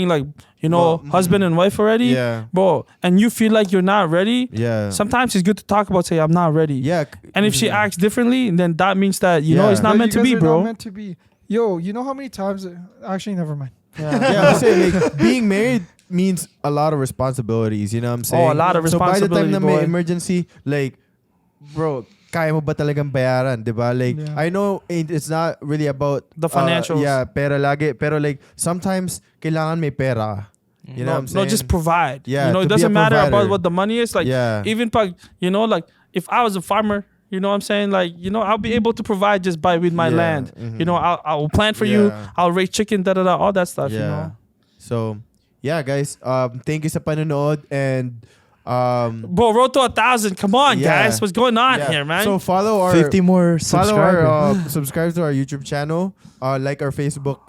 like you know husband and wife already, Yeah. bro, and you feel like you're not ready. Yeah. Sometimes it's good to talk about say I'm not ready. Yeah. And if she acts differently, then that means that you know Yeah. it's not Yeah, meant you to be, guys are bro. Not meant to be. Yo, you know how many times? Actually, never mind. Yeah, I'm saying like being married means a lot of responsibilities, you know what I'm saying? Oh, a lot of So by the time responsibility, na may boy. emergency, like, bro, kaya mo ba talagang bayaran, di ba? Like, Yeah. I know it's not really about The financials. yeah, pera lagi. Pero like, sometimes kailangan may pera. You know what I'm saying? No, just provide. Yeah, you know, to it be a doesn't matter provider. about what the money is. Like, Yeah. even pag, you know, like if I was a farmer, you know what I'm saying? Like, you know, I'll be able to provide just by with my Yeah, land. mhm. You know, I'll plant for you. Yeah. I'll raise chicken, all that stuff. Yeah. You know. So, yeah, guys, thank you sa panonood and Bro, road to 1,000. Come on, Yeah. guys. What's going on yeah. here, man? So follow our 50 more Follow subscribers. our subscribe to our YouTube channel, like our Facebook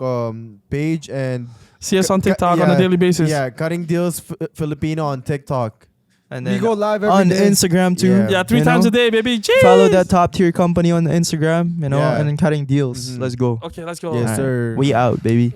page, and See us on TikTok on yeah, a daily basis. yeah, Cutting Deals Filipino on TikTok. And We then go live every on day. Instagram too. Yeah. Yeah, 3 you times know? a day, baby. Jeez. Follow that top tier company on Instagram, you know, Yeah. and then cutting deals. Mhm. Let's go. Okay, let's go. Yes, Alright. sir. We out, baby.